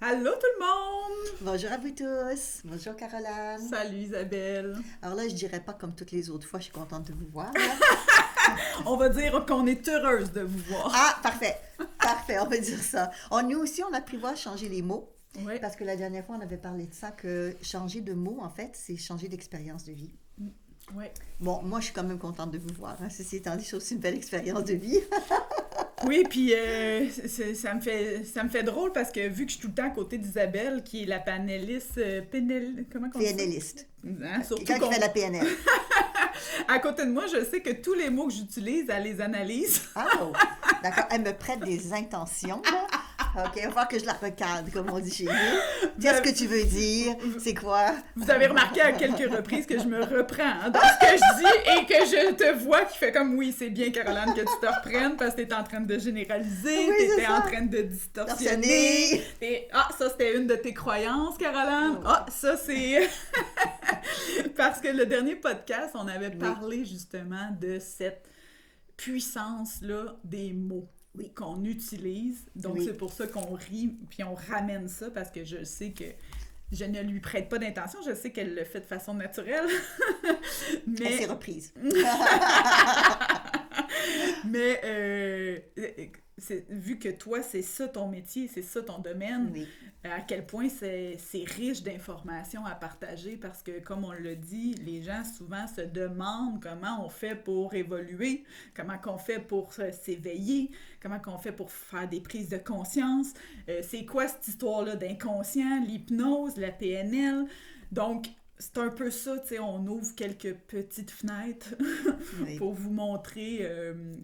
Allô tout le monde! Bonjour à vous tous. Bonjour Caroline. Salut Isabelle! Alors là, je dirais pas comme toutes les autres fois, je suis contente de vous voir. On va dire qu'on est heureuse de vous voir. Ah, parfait. Parfait, on va dire ça. Nous aussi, on a prévu changer les mots. Oui. Parce que la dernière fois, on avait parlé de ça, que changer de mots, en fait, c'est changer d'expérience de vie. Oui. Bon, moi, je suis quand même contente de vous voir. Ceci étant dit, c'est aussi une belle expérience de vie. Oui, puis ça me fait drôle parce que vu que je suis tout le temps à côté d'Isabelle, qui est la panéliste, comment on dit ça? PNListe. Hein, surtout Quelqu'un qui fait la PNL. À côté de moi, je sais que tous les mots que j'utilise, elle les analyse. Oh, d'accord. Elle me prête des intentions, là. OK, il va falloir que je la recadre, comme on dit chez nous. Qu'est-ce que tu veux dire? C'est quoi? Vous avez remarqué à quelques reprises que je me reprends dans ce que je dis et que je te vois qui fait comme oui, c'est bien, Caroline, que tu te reprennes parce que tu es en train de généraliser, Oui, tu étais en train de distorsionner. Ça, c'était une de tes croyances, Caroline. Ça, c'est. Parce que le dernier podcast, on avait parlé justement de cette puissance-là des mots. Oui, qu'on utilise. Donc, c'est pour ça qu'on rit, puis on ramène ça, parce que je sais que je ne lui prête pas d'intention. Je sais qu'elle le fait de façon naturelle. Mais... Elle s'est reprise. Mais, vu que toi, c'est ça ton métier, c'est ça ton domaine, à quel point c'est riche d'informations à partager, parce que, comme on l'a dit, les gens souvent se demandent comment on fait pour évoluer, comment on fait pour s'éveiller, comment on fait pour faire des prises de conscience, c'est quoi cette histoire-là d'inconscient, l'hypnose, la PNL. Donc, c'est un peu ça, tu sais, on ouvre quelques petites fenêtres pour vous montrer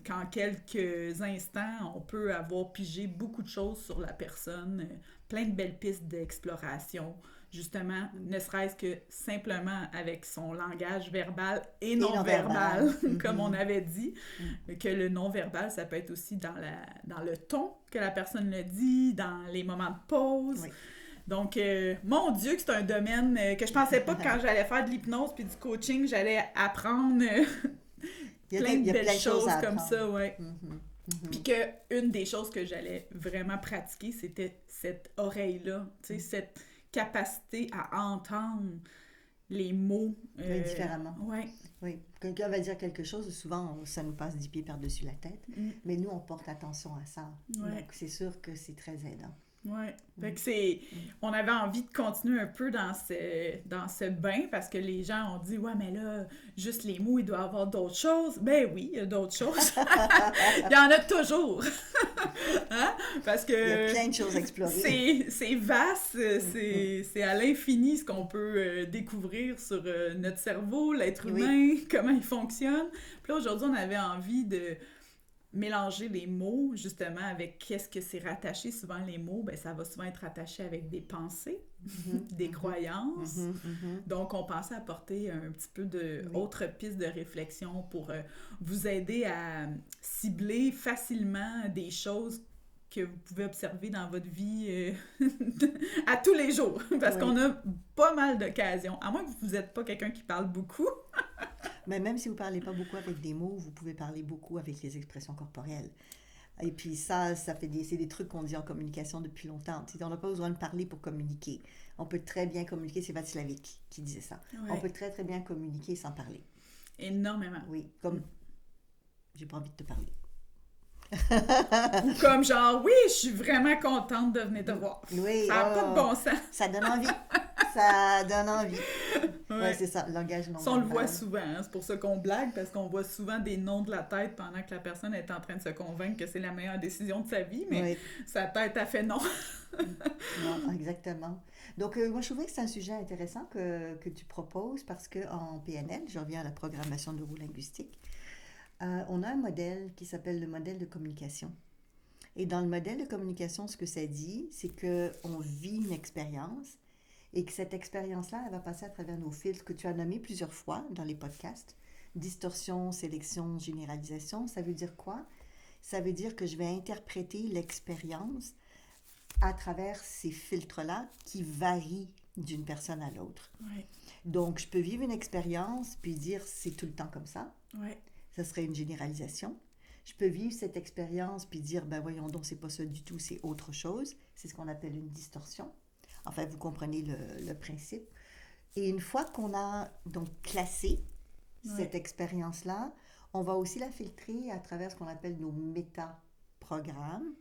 qu'en quelques instants, on peut avoir pigé beaucoup de choses sur la personne, plein de belles pistes d'exploration, justement, ne serait-ce que simplement avec son langage verbal et non-verbal, comme on avait dit, que le non-verbal, ça peut être aussi dans le ton que la personne le dit, dans les moments de pause. Oui. Donc, mon Dieu, que c'est un domaine que je pensais pas que quand j'allais faire de l'hypnose puis du coaching, j'allais apprendre plein de belles choses comme ça, ouais. Puis qu'une des choses que j'allais vraiment pratiquer, c'était cette oreille-là, tu sais, cette capacité à entendre les mots. Différemment. Ouais. Oui. Quelqu'un va dire quelque chose, souvent, ça nous passe 10 pieds par-dessus la tête, mais nous, on porte attention à ça. Ouais. Donc, c'est sûr que c'est très aidant. Oui, fait que on avait envie de continuer un peu dans ce bain parce que les gens ont dit « Ouais, mais là, juste les mots, il doit y avoir d'autres choses. » Ben oui, il y a d'autres choses. Il y en a toujours. Hein? Parce que... Il y a plein de choses à explorer. C'est vaste, c'est à l'infini ce qu'on peut découvrir sur notre cerveau, l'être humain, comment il fonctionne. Puis là, aujourd'hui, on avait envie de mélanger les mots, justement, avec qu'est-ce que c'est rattaché. Souvent, les mots, ben, ça va souvent être rattaché avec des pensées, des croyances. Donc, on pensait apporter un petit peu d'autres pistes de réflexion pour vous aider à cibler facilement des choses que vous pouvez observer dans votre vie à tous les jours. Parce qu'on a pas mal d'occasions. À moins que vous n'êtes pas quelqu'un qui parle beaucoup. Mais même si vous ne parlez pas beaucoup avec des mots, vous pouvez parler beaucoup avec les expressions corporelles. Et puis c'est des trucs qu'on dit en communication depuis longtemps. On n'a pas besoin de parler pour communiquer. On peut très bien communiquer, c'est Václavic qui disait ça. Ouais. On peut très très bien communiquer sans parler. Énormément. Oui, comme j'ai pas envie de te parler. Ou comme genre, oui, je suis vraiment contente de venir te voir. Oui, ça n'a pas de bon sens. Ça donne envie. Ça donne envie. Ouais, c'est ça, le langage non verbal. Ça, on le voit souvent, hein? C'est pour ça qu'on blague, parce qu'on voit souvent des noms de la tête pendant que la personne est en train de se convaincre que c'est la meilleure décision de sa vie, mais sa tête a fait non. Non, exactement. Donc, moi, je trouvais que c'est un sujet intéressant que tu proposes, parce qu'en PNL, je reviens à la programmation neurolinguistique, on a un modèle qui s'appelle le modèle de communication. Et dans le modèle de communication, ce que ça dit, c'est qu'on vit une expérience et que cette expérience-là, elle va passer à travers nos filtres que tu as nommés plusieurs fois dans les podcasts. Distorsion, sélection, généralisation, ça veut dire quoi? Ça veut dire que je vais interpréter l'expérience à travers ces filtres-là qui varient d'une personne à l'autre. Ouais. Donc, je peux vivre une expérience puis dire c'est tout le temps comme ça. Ouais. Ça serait une généralisation. Je peux vivre cette expérience puis dire, ben voyons donc, c'est pas ça du tout, c'est autre chose. C'est ce qu'on appelle une distorsion. Enfin, vous comprenez le principe. Et une fois qu'on a donc classé cette expérience-là, on va aussi la filtrer à travers ce qu'on appelle nos métaprogrammes.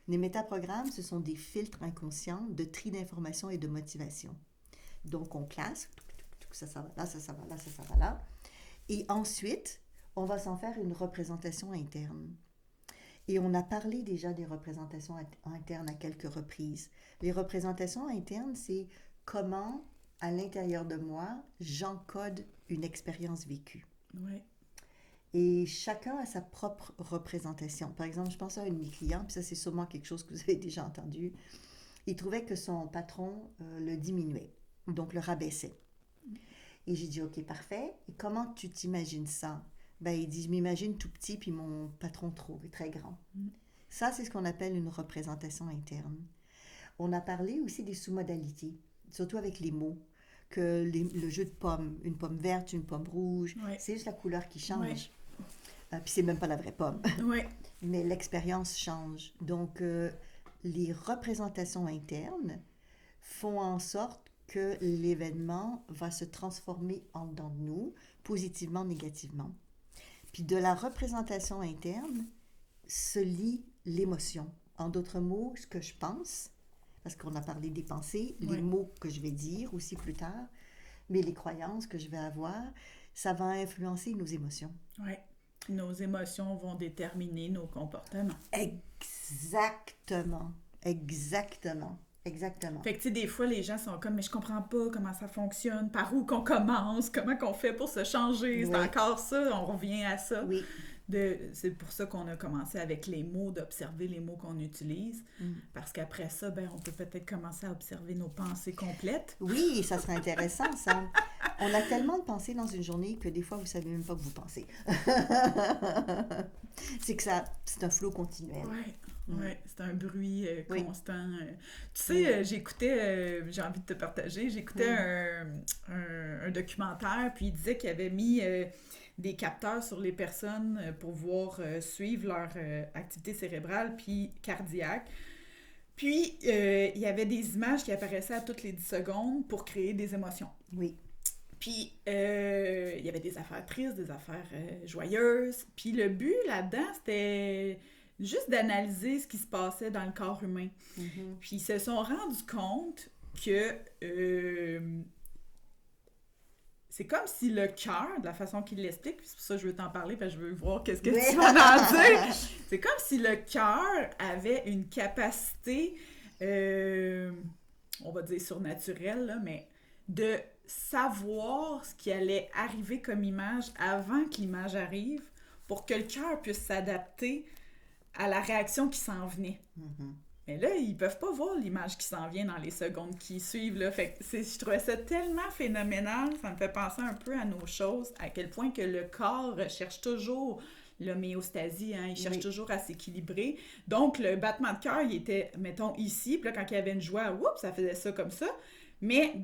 Les métaprogrammes, ce sont des filtres inconscients de tri d'informations et de motivation. Donc, on classe, ça va là, ça va là, ça va là. Et ensuite, on va s'en faire une représentation interne. Et on a parlé déjà des représentations internes à quelques reprises. Les représentations internes, c'est comment, à l'intérieur de moi, j'encode une expérience vécue. Oui. Et chacun a sa propre représentation. Par exemple, je pense à un de mes clients, puis ça, c'est sûrement quelque chose que vous avez déjà entendu. Il trouvait que son patron le diminuait, donc le rabaissait. Et j'ai dit, OK, parfait. Et comment tu t'imagines ça? Ben, il dit, je m'imagine tout petit, puis mon patron très grand. Ça, c'est ce qu'on appelle une représentation interne. On a parlé aussi des sous-modalités, surtout avec les mots, que le jeu de pommes, une pomme verte, une pomme rouge, c'est juste la couleur qui change. Puis c'est même pas la vraie pomme. Mais l'expérience change. Donc, les représentations internes font en sorte que l'événement va se transformer en dedans de nous, positivement, négativement. Puis de la représentation interne se lie l'émotion. En d'autres mots, ce que je pense, parce qu'on a parlé des pensées, les mots que je vais dire aussi plus tard, mais les croyances que je vais avoir, ça va influencer nos émotions. Oui. Nos émotions vont déterminer nos comportements. Exactement. Fait que, tu sais, des fois, les gens sont comme, mais je comprends pas comment ça fonctionne, par où qu'on commence, comment qu'on fait pour se changer. C'est encore ça, on revient à ça. Oui. C'est pour ça qu'on a commencé avec les mots, d'observer les mots qu'on utilise. Parce qu'après ça, ben, on peut peut-être commencer à observer nos pensées complètes. Oui, ça serait intéressant, ça. On a tellement de pensées dans une journée que des fois, vous savez même pas que vous pensez. C'est un flot continuel. Oui, c'est un bruit constant. Tu sais, j'écoutais, j'ai envie de te partager, j'écoutais un documentaire, puis il disait qu'il avait mis des capteurs sur les personnes pour pouvoir suivre leur activité cérébrale puis cardiaque. Puis, il y avait des images qui apparaissaient à toutes les 10 secondes pour créer des émotions. Oui. Puis, il y avait des affaires tristes, des affaires joyeuses. Puis, le but là-dedans, c'était juste d'analyser ce qui se passait dans le corps humain. Puis, ils se sont rendus compte que c'est comme si le cœur, de la façon qu'il l'explique, puis c'est pour ça que je veux t'en parler, parce que je veux voir qu'est-ce que tu vas en dire. C'est comme si le cœur avait une capacité, on va dire surnaturelle, là, mais de savoir ce qui allait arriver comme image avant que l'image arrive pour que le cœur puisse s'adapter à la réaction qui s'en venait. Mais là, ils peuvent pas voir l'image qui s'en vient dans les secondes qui suivent. Là. Fait que je trouvais ça tellement phénoménal, ça me fait penser un peu à nos choses, à quel point que le corps cherche toujours l'homéostasie, hein, il cherche toujours à s'équilibrer. Donc, le battement de cœur, il était, mettons, ici, puis là, quand il y avait une joie, oups, ça faisait ça comme ça. Mais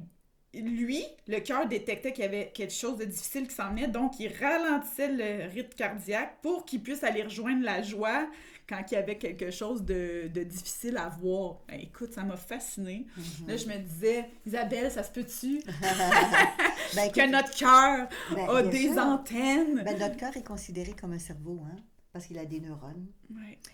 lui, le cœur détectait qu'il y avait quelque chose de difficile qui s'en venait, donc il ralentissait le rythme cardiaque pour qu'il puisse aller rejoindre la joie quand il y avait quelque chose de difficile à voir. Ben, écoute, ça m'a fascinée. Là, je me disais, Isabelle, ça se peut-tu? Que notre cœur a des antennes. Ben, notre cœur est considéré comme un cerveau, hein? Parce qu'il a des neurones.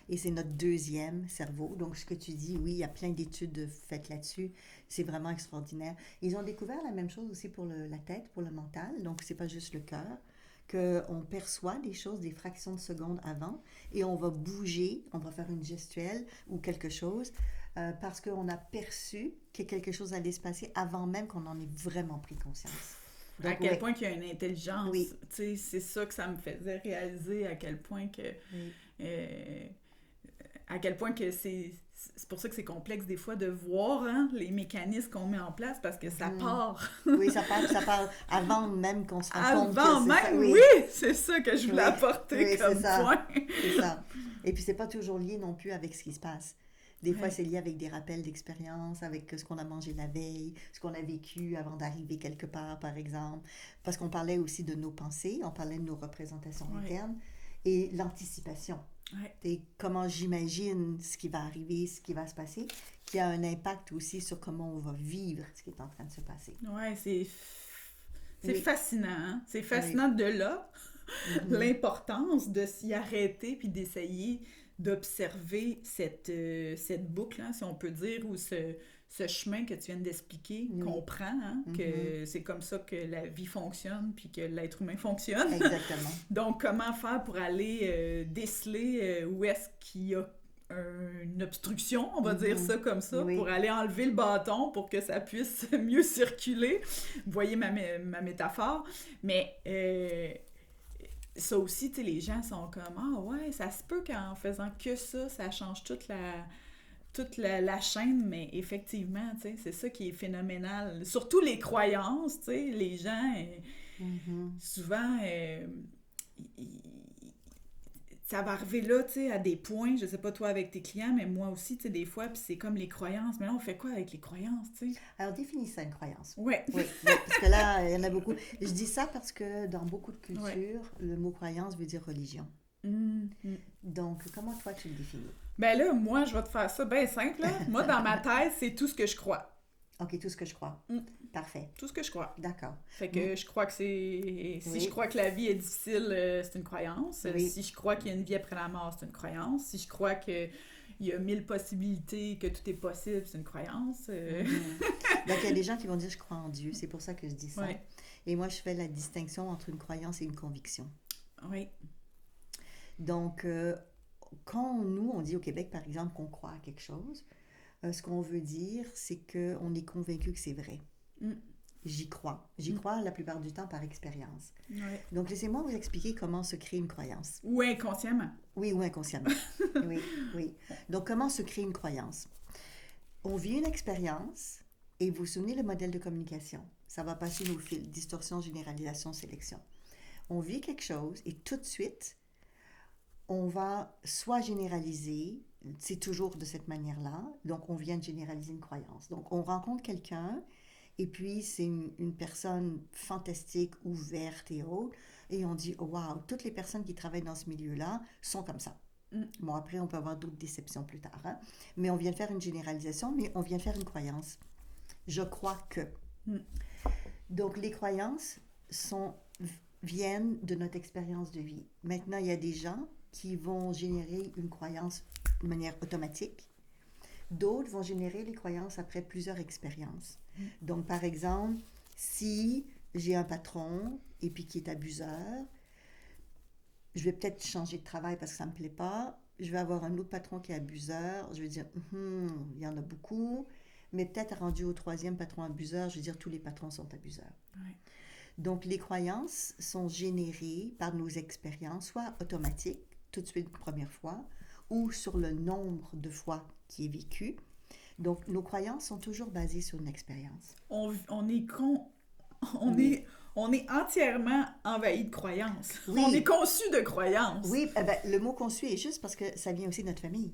Et c'est notre deuxième cerveau. Donc, ce que tu dis, oui, il y a plein d'études faites là-dessus. C'est vraiment extraordinaire. Ils ont découvert la même chose aussi pour la tête, pour le mental. Donc, c'est pas juste le cœur. Qu'on perçoit des choses des fractions de secondes avant et on va bouger, on va faire une gestuelle ou quelque chose parce qu'on a perçu que quelque chose allait se passer avant même qu'on en ait vraiment pris conscience. Donc, à quel point qu'il y a une intelligence. Tu sais, c'est ça que ça me faisait réaliser, à quel point que... à quel point que c'est pour ça que c'est complexe des fois de voir les mécanismes qu'on met en place parce que ça part. Oui, ça part avant même qu'on se rende compte que avant même, c'est ça que je voulais apporter comme point. C'est ça. Et puis c'est pas toujours lié non plus avec ce qui se passe. Des fois, c'est lié avec des rappels d'expérience, avec ce qu'on a mangé la veille, ce qu'on a vécu avant d'arriver quelque part, par exemple. Parce qu'on parlait aussi de nos pensées, on parlait de nos représentations internes. et l'anticipation. Ouais. Et comment j'imagine ce qui va arriver, ce qui va se passer, qui a un impact aussi sur comment on va vivre ce qui est en train de se passer. Ouais, c'est Oui. fascinant, hein? C'est fascinant de là, l'importance de s'y arrêter puis d'essayer d'observer cette boucle, hein, si on peut dire, ou ce chemin que tu viens d'expliquer, qu'on prend, hein, que c'est comme ça que la vie fonctionne puis que l'être humain fonctionne. Exactement. Donc, comment faire pour aller déceler où est-ce qu'il y a une obstruction, on va dire ça comme ça, pour aller enlever le bâton pour que ça puisse mieux circuler. Vous voyez ma métaphore. Mais ça aussi, tu sais, les gens sont comme « Ah ouais, ça se peut qu'en faisant que ça change toute la chaîne. » Mais effectivement, tu sais, c'est ça qui est phénoménal. Surtout les croyances, tu sais, les gens, souvent, ça va arriver là, tu sais, à des points, je sais pas toi avec tes clients, mais moi aussi, tu sais, des fois, puis c'est comme les croyances. Mais là, on fait quoi avec les croyances, tu sais? Alors, définis ça, une croyance. Ouais. Oui, parce que là, il y en a beaucoup. Je dis ça parce que dans beaucoup de cultures, le mot croyance veut dire religion. Donc, comment toi, tu le définis? Ben là, moi, je vais te faire ça bien simple, là. Moi, dans ma tête, c'est tout ce que je crois. OK, tout ce que je crois. Parfait. Tout ce que je crois. D'accord. Fait que je crois que c'est... Si je crois que la vie est difficile, c'est une croyance. Si je crois qu'il y a une vie après la mort, c'est une croyance. Si je crois qu'il y a 1000 possibilités, que tout est possible, c'est une croyance. Donc, il y a des gens qui vont dire « je crois en Dieu ». C'est pour ça que je dis ça. Ouais. Et moi, je fais la distinction entre une croyance et une conviction. Oui. Donc, quand nous, on dit au Québec, par exemple, qu'on croit à quelque chose, ce qu'on veut dire, c'est qu'on est convaincu que c'est vrai. J'y crois. J'y crois la plupart du temps par expérience. Ouais. Donc, laissez-moi vous expliquer comment se crée une croyance. Ou inconsciemment. Oui, ou inconsciemment. Oui. Donc, comment se crée une croyance? On vit une expérience et vous vous souvenez le modèle de communication. Ça va passer nos fils, distorsion, généralisation, sélection. On vit quelque chose et tout de suite, on va soit généraliser, c'est toujours de cette manière-là, donc on vient de généraliser une croyance. Donc on rencontre quelqu'un, et puis c'est une personne fantastique, ouverte et autres, et on dit « Wow, toutes les personnes qui travaillent dans ce milieu-là sont comme ça. » Bon, après, on peut avoir d'autres déceptions plus tard, hein? Mais on vient de faire une généralisation, mais on vient de faire une croyance. Je crois que. Donc les croyances viennent de notre expérience de vie. Maintenant, il y a des gens qui vont générer une croyance de manière automatique. D'autres vont générer les croyances après plusieurs expériences. Donc, par exemple, si j'ai un patron et puis qui est abuseur, je vais peut-être changer de travail parce que ça ne me plaît pas. Je vais avoir un autre patron qui est abuseur. Je vais dire, il y en a beaucoup. Mais peut-être rendu au 3e patron abuseur, je vais dire, tous les patrons sont abuseurs. Ouais. Donc, les croyances sont générées par nos expériences, soit automatiques, tout de suite, première fois, ou sur le nombre de fois qui est vécu. Donc, nos croyances sont toujours basées sur une expérience. On est entièrement envahi de croyances. Oui. On est conçu de croyances. Oui, le mot conçu est juste parce que ça vient aussi de notre famille.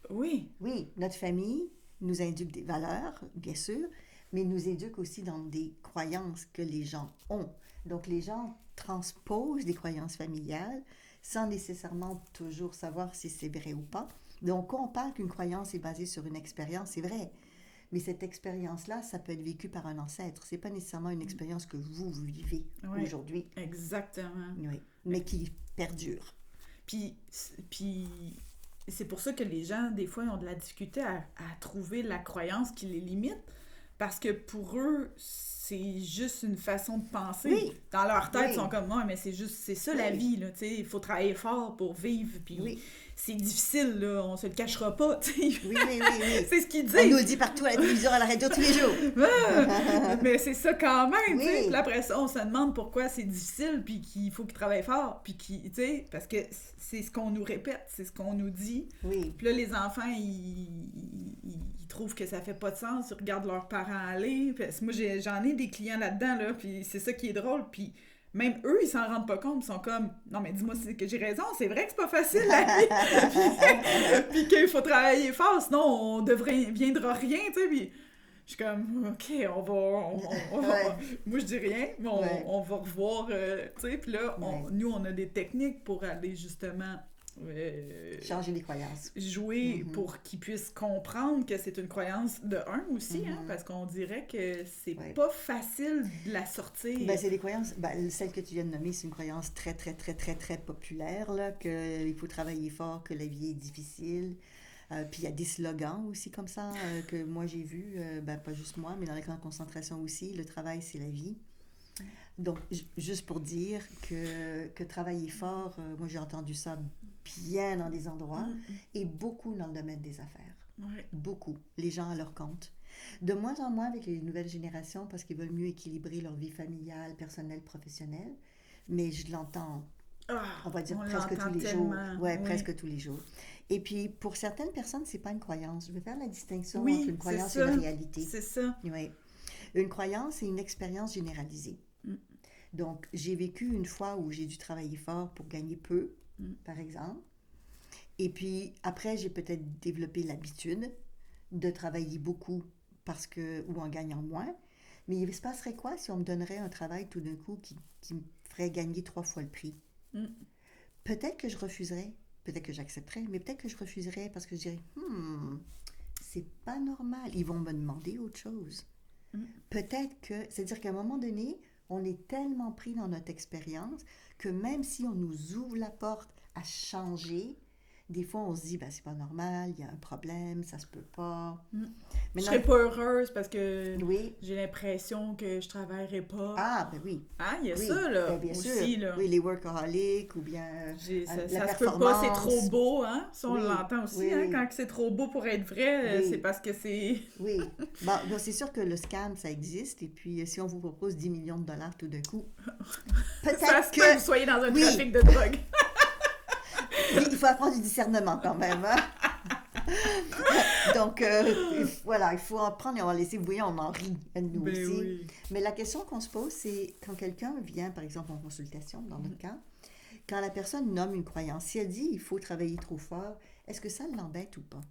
Oui. Oui, notre famille nous induque des valeurs, bien sûr, mais nous éduque aussi dans des croyances que les gens ont. Donc, les gens transposent des croyances familiales sans nécessairement toujours savoir si c'est vrai ou pas. Donc, quand on parle qu'une croyance est basée sur une expérience, c'est vrai. Mais cette expérience-là, ça peut être vécu par un ancêtre. C'est pas nécessairement une expérience que vous vivez aujourd'hui. Exactement. Oui, mais qui perdure. Puis c'est pour ça que les gens, des fois, ont de la difficulté à trouver la croyance qui les limite. Parce que pour eux, c'est juste une façon de penser. Oui. Dans leur tête, ils sont comme moi, mais c'est ça la vie, là, tu sais. Il faut travailler fort pour vivre, puis c'est difficile, là, on se le cachera pas, tu sais. Oui. C'est ce qu'ils disent. On nous le dit partout à la télévision, à la radio, tous les jours. Mais c'est ça quand même, tu sais. Puis après ça, on se demande pourquoi c'est difficile, puis qu'il faut qu'ils travaillent fort, puis tu sais, parce que c'est ce qu'on nous répète, c'est ce qu'on nous dit. Oui. Puis là, les enfants, ils trouvent que ça fait pas de sens, ils regardent leurs parents aller. Puis moi, j'en ai des clients là-dedans, là, puis c'est ça qui est drôle, puis même eux, ils s'en rendent pas compte, ils sont comme « Non, mais dis-moi que j'ai raison, c'est vrai que c'est pas facile, la vie! » Puis qu'il faut travailler fort, sinon on deviendra rien, tu sais, puis Je suis comme, OK, Ouais. moi, je dis rien, mais on va revoir, tu sais, puis là, nous, on a des techniques pour aller, justement, changer les croyances. jouer pour qu'ils puissent comprendre que c'est une croyance de un aussi, hein, parce qu'on dirait que c'est pas facile de la sortir. Ben, c'est des croyances, celle que tu viens de nommer, c'est une croyance très, très, très, très, très populaire, là, qu'il faut travailler fort, que la vie est difficile. Puis il y a des slogans aussi comme ça que moi j'ai vus, pas juste moi, mais dans les camps de concentration aussi, le travail c'est la vie. Donc, juste pour dire que travailler fort, moi j'ai entendu ça bien dans des endroits et beaucoup dans le domaine des affaires. Ouais. Beaucoup. Les gens à leur compte. De moins en moins avec les nouvelles générations parce qu'ils veulent mieux équilibrer leur vie familiale, personnelle, professionnelle. Mais je l'entends, on va dire presque tous les jours. Ouais, oui, presque tous les jours. Et puis, pour certaines personnes, c'est pas une croyance. Je vais faire la distinction entre une croyance et une réalité. C'est ça. Oui. Une croyance, c'est une expérience généralisée. Donc, j'ai vécu une fois où j'ai dû travailler fort pour gagner peu, par exemple. Et puis, après, j'ai peut-être développé l'habitude de travailler beaucoup ou en gagnant moins. Mais il se passerait quoi si on me donnerait un travail tout d'un coup qui me ferait gagner 3 fois le prix? Peut-être que je refuserais, peut-être que j'accepterais, mais peut-être que je refuserais parce que je dirais, c'est pas normal, ils vont me demander autre chose. Peut-être que, c'est-à-dire qu'à un moment donné, on est tellement pris dans notre expérience que même si on nous ouvre la porte à changer, des fois on se dit, c'est pas normal, il y a un problème, ça se peut pas. Je serais pas heureuse parce que j'ai l'impression que je travaillerai pas. Ah, ben oui. Ah, il y a ça, là, bien aussi, sûr. là. Oui, les workaholics ou bien ça se peut pas, c'est trop beau, hein? Ça, on l'entend aussi, hein? Quand c'est trop beau pour être vrai, c'est parce que c'est... Oui. Donc, c'est sûr que le scam, ça existe. Et puis, si on vous propose 10 millions de dollars tout d'un coup, peut-être ça se peut que vous soyez dans un trafic de drogue. Il faut apprendre du discernement quand même. Hein? Donc, voilà, il faut en prendre et on va laisser, vous voyez, on en rit, nous aussi. Oui. Mais la question qu'on se pose, c'est quand quelqu'un vient, par exemple, en consultation, dans notre cas, quand la personne nomme une croyance, si elle dit « il faut travailler trop fort », est-ce que ça l'embête ou pas?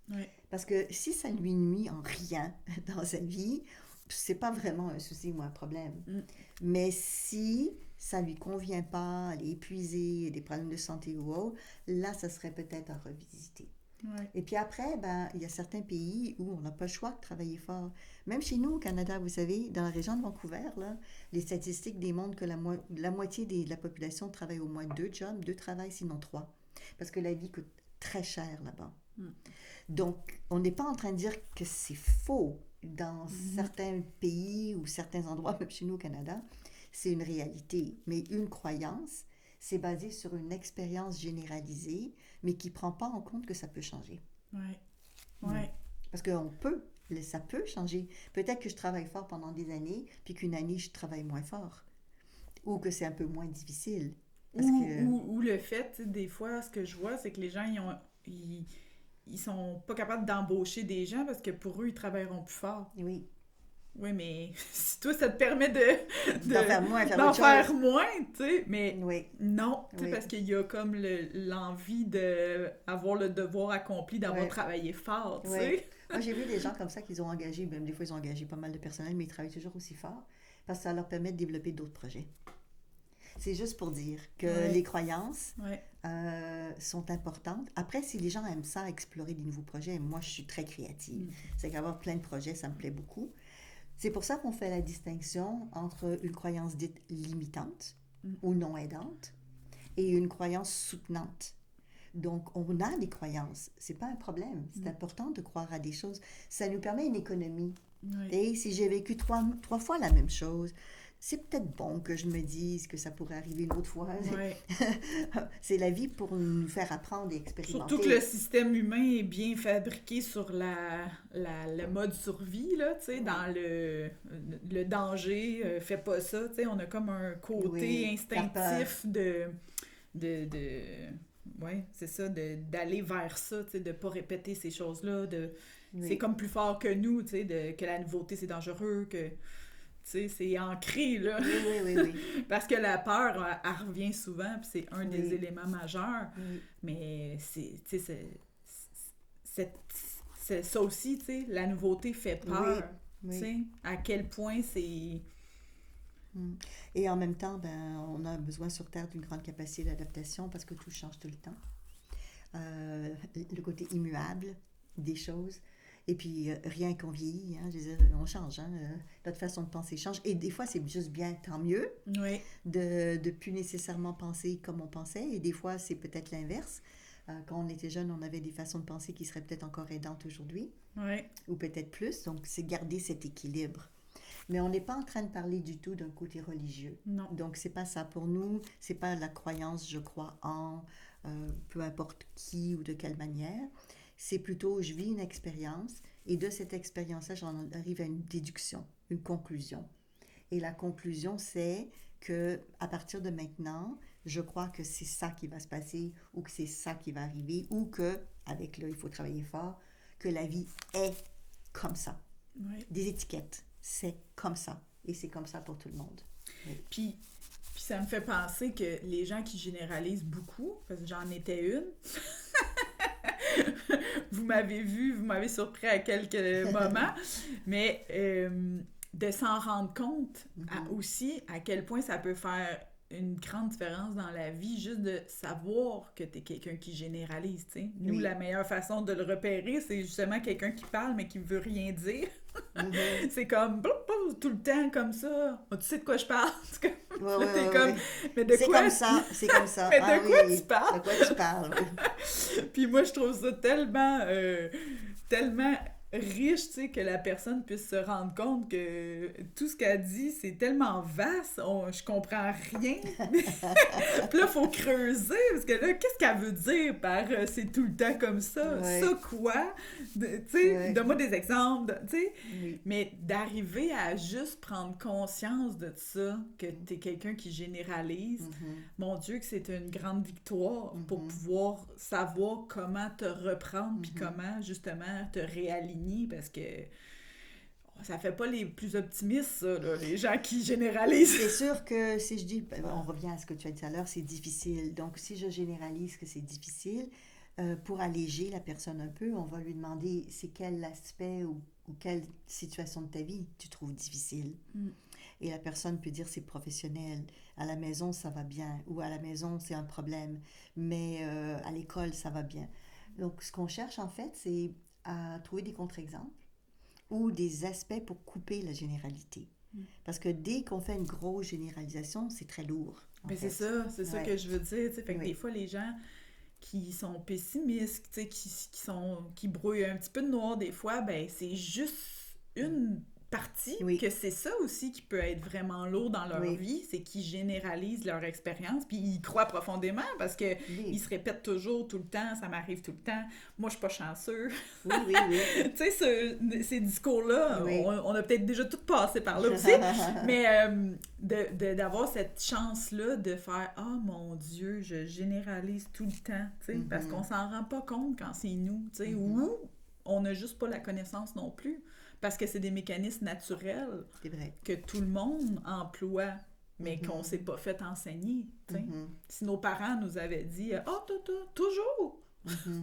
Oui. Parce que si ça lui nuit en rien dans sa vie, c'est pas vraiment un souci ou un problème. Mais si ça lui convient pas, elle est épuisée, des problèmes de santé ou autre, là, ça serait peut-être à revisiter. Ouais. Et puis après, il y a certains pays où on n'a pas le choix de travailler fort. Même chez nous, au Canada, vous savez, dans la région de Vancouver, là, les statistiques démontrent que la moitié de la population travaille au moins 2 jobs, 2 travails, sinon 3. Parce que la vie coûte très cher là-bas. Donc, on n'est pas en train de dire que c'est faux. Dans certains pays ou certains endroits, même chez nous au Canada, c'est une réalité. Mais une croyance, c'est basé sur une expérience généralisée, mais qui ne prend pas en compte que ça peut changer. Oui. Parce que ça peut changer. Peut-être que je travaille fort pendant des années, puis qu'une année, je travaille moins fort. Ou que c'est un peu moins difficile. Ou le fait, des fois, ce que je vois, c'est que les gens, ils sont pas capables d'embaucher des gens parce que pour eux, ils travailleront plus fort. Oui. Oui, mais si toi, ça te permet d'en faire moins, tu sais, mais non, tu sais, parce qu'il y a comme l'envie d'avoir le devoir accompli, d'avoir travaillé fort, tu sais. Moi, j'ai vu des gens comme ça qu'ils ont engagé, même des fois, ils ont engagé pas mal de personnel, mais ils travaillent toujours aussi fort parce que ça leur permet de développer d'autres projets. C'est juste pour dire que les croyances sont importantes. Après, si les gens aiment ça, explorer des nouveaux projets, moi, je suis très créative. C'est qu'avoir plein de projets, ça me plaît beaucoup. C'est pour ça qu'on fait la distinction entre une croyance dite limitante ou non aidante et une croyance soutenante. Donc, on a des croyances. C'est pas un problème. C'est important de croire à des choses. Ça nous permet une économie. Et si j'ai vécu trois fois la même chose, c'est peut-être bon que je me dise que ça pourrait arriver une autre fois. C'est la vie pour nous faire apprendre et expérimenter. Surtout que le système humain est bien fabriqué sur le mode survie, là, tu sais, dans le danger, fais pas ça, tu sais, on a comme un côté instinctif c'est ça, d'aller vers ça, tu sais, de pas répéter ces choses-là, c'est comme plus fort que nous, tu sais, que la nouveauté, c'est dangereux, que... Tu sais, c'est ancré, là. Oui. Parce que la peur, elle revient souvent, puis c'est un des éléments majeurs. Mais c'est ça aussi, tu sais, la nouveauté fait peur. Tu sais, à quel point c'est... Et en même temps, on a besoin sur Terre d'une grande capacité d'adaptation parce que tout change tout le temps. Le côté immuable des choses. Et puis, rien qu'on vieillit, je veux dire, on change. Notre façon de penser change. Et des fois, c'est juste bien, tant mieux, de plus nécessairement penser comme on pensait. Et des fois, c'est peut-être l'inverse. Quand on était jeune, on avait des façons de penser qui seraient peut-être encore aidantes aujourd'hui. Ou peut-être plus. Donc, c'est garder cet équilibre. Mais on n'est pas en train de parler du tout d'un côté religieux. Non. Donc, c'est pas ça. Pour nous, c'est pas la croyance, je crois en, peu importe qui ou de quelle manière. C'est plutôt, je vis une expérience et de cette expérience-là, j'en arrive à une déduction, une conclusion. Et la conclusion, c'est que à partir de maintenant, je crois que c'est ça qui va se passer ou que c'est ça qui va arriver ou que, avec là, il faut travailler fort, que la vie est comme ça. Des étiquettes. C'est comme ça. Et c'est comme ça pour tout le monde. Puis ça me fait penser que les gens qui généralisent beaucoup, parce que j'en étais une, vous m'avez surpris à quelques moments, mais de s'en rendre compte aussi à quel point ça peut faire une grande différence dans la vie, juste de savoir que t'es quelqu'un qui généralise, tu sais. Nous, la meilleure façon de le repérer, c'est justement quelqu'un qui parle, mais qui veut rien dire. C'est comme, tout le temps, comme ça. Oh, tu sais de quoi je parle? T'es comme, mais de quoi? C'est comme ça. Mais de quoi tu parles? De quoi tu parles, Puis moi, je trouve ça tellement riche, tu sais, que la personne puisse se rendre compte que tout ce qu'elle dit, c'est tellement vaste, je comprends rien. Puis là, il faut creuser, parce que là, qu'est-ce qu'elle veut dire par c'est tout le temps comme ça? Ça quoi? Tu sais, donne-moi des exemples, tu sais. Mais d'arriver à juste prendre conscience de ça, que t'es quelqu'un qui généralise, mon Dieu, que c'est une grande victoire pour pouvoir savoir comment te reprendre, puis comment, justement, te réaligner, parce que ça fait pas les plus optimistes, ça, là, les gens qui généralisent. C'est sûr que si je dis, on revient à ce que tu as dit tout à l'heure, c'est difficile. Donc, si je généralise que c'est difficile, pour alléger la personne un peu, on va lui demander c'est quel aspect ou quelle situation de ta vie tu trouves difficile. Et la personne peut dire c'est professionnel, à la maison ça va bien, ou à la maison c'est un problème, mais à l'école ça va bien. Donc, ce qu'on cherche en fait, c'est à trouver des contre-exemples ou des aspects pour couper la généralité. Parce que dès qu'on fait une grosse généralisation, c'est très lourd. Mais c'est ça que je veux dire. Fait que des fois, les gens qui sont pessimistes, qui brouillent un petit peu de noir des fois, ben c'est juste une partie que c'est ça aussi qui peut être vraiment lourd dans leur vie, c'est qu'ils généralisent leur expérience, puis ils croient profondément parce que ils se répètent toujours, tout le temps, ça m'arrive tout le temps, moi je suis pas chanceux. Tu sais, ces discours-là, on a peut-être déjà tout passé par là aussi, mais d'avoir cette chance-là de faire « Ah, mon Dieu, je généralise tout le temps », tu sais, parce qu'on s'en rend pas compte quand c'est nous, tu sais, ou on n'a juste pas la connaissance non plus. Parce que c'est des mécanismes naturels que tout le monde emploie, mais qu'on ne s'est pas fait enseigner. Si nos parents nous avaient dit « Ah, toujours!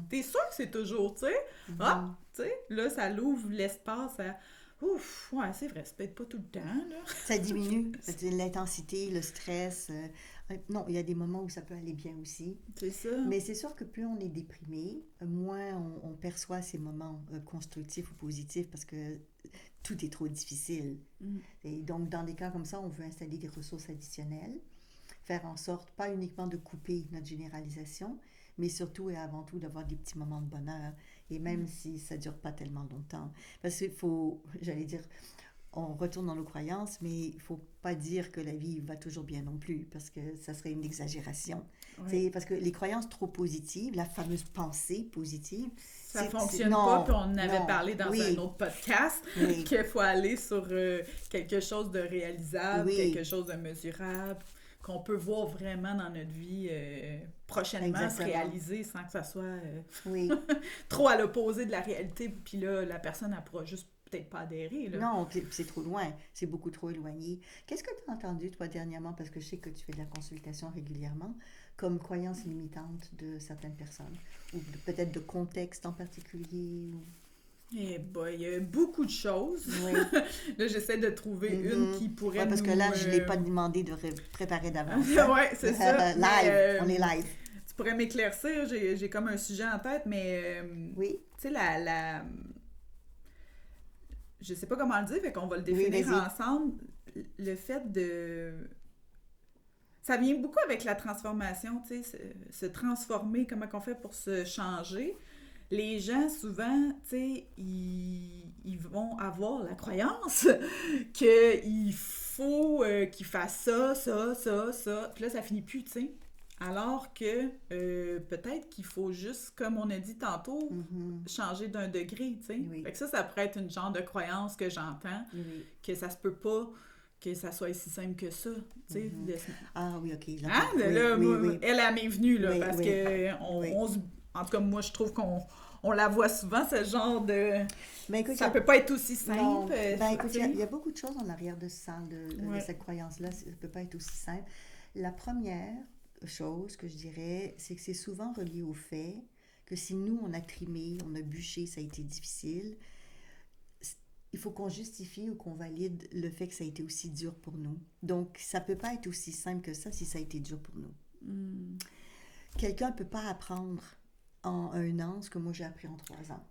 T'es sûr que c'est toujours, tu sais? Ah, tu sais, là, ça l'ouvre l'espace à « Ouf, ouais, c'est vrai, c'est peut-être pas tout le temps, là. » Ça diminue l'intensité, le stress. Non, il y a des moments où ça peut aller bien aussi. C'est ça. Mais c'est sûr que plus on est déprimé, moins on perçoit ces moments constructifs ou positifs parce que tout est trop difficile. Et donc, dans des cas comme ça, on veut installer des ressources additionnelles, faire en sorte, pas uniquement de couper notre généralisation, mais surtout et avant tout d'avoir des petits moments de bonheur. Et même si ça ne dure pas tellement longtemps. Parce qu'il faut, j'allais dire, on retourne dans nos croyances, mais il ne faut pas dire que la vie va toujours bien non plus, parce que ça serait une exagération. Parce que les croyances trop positives, la fameuse pensée positive, ça ne fonctionne pas, puis on en avait parlé dans un autre podcast, qu'il faut aller sur quelque chose de réalisable, quelque chose de mesurable, qu'on peut voir vraiment dans notre vie prochainement se réaliser sans que ça soit trop à l'opposé de la réalité, puis là, la personne, elle pourra juste peut-être pas adhérer. Là. Non, c'est trop loin. C'est beaucoup trop éloigné. Qu'est-ce que tu as entendu, toi, dernièrement, parce que je sais que tu fais de la consultation régulièrement, comme croyances limitantes de certaines personnes, ou peut-être de contexte en particulier? Eh ben, il y a beaucoup de choses. Oui. Là, j'essaie de trouver une qui pourrait Ouais, parce nous... que là, je ne l'ai pas demandé de préparer d'avance. Hein? Ouais, c'est ça. Live, on est live. Tu pourrais m'éclaircir, j'ai comme un sujet en tête, mais... Oui. Tu sais, je sais pas comment le dire, fait qu'on va le définir ensemble. Le fait de... Ça vient beaucoup avec la transformation, tu sais, se transformer, comment on fait pour se changer. Les gens, souvent, tu sais, ils vont avoir la croyance qu'il faut qu'ils fassent ça, ça, ça, ça. Puis là, ça finit plus, tu sais. Alors que peut-être qu'il faut juste, comme on a dit tantôt, changer d'un degré, tu sais. Oui. Fait que ça pourrait être une genre de croyance que j'entends, que ça se peut pas que ça soit si simple que ça, tu sais. Ah oui, OK. Hein? Oui, là, oui. Elle m'est venue, là, Oui, parce oui. que en tout cas, moi, je trouve qu'on la voit souvent, ce genre de... Ben, écoute, ça peut pas être aussi simple. Non. Ben, écoute, il y a beaucoup de choses en arrière de ça, de cette croyance-là. Ça peut pas être aussi simple. La première chose que je dirais, c'est que c'est souvent relié au fait que si nous, on a trimé, on a bûché, ça a été difficile, il faut qu'on justifie ou qu'on valide le fait que ça a été aussi dur pour nous. Donc, ça peut pas être aussi simple que ça si ça a été dur pour nous. Quelqu'un ne peut pas apprendre en 1 an ce que moi j'ai appris en 3 ans.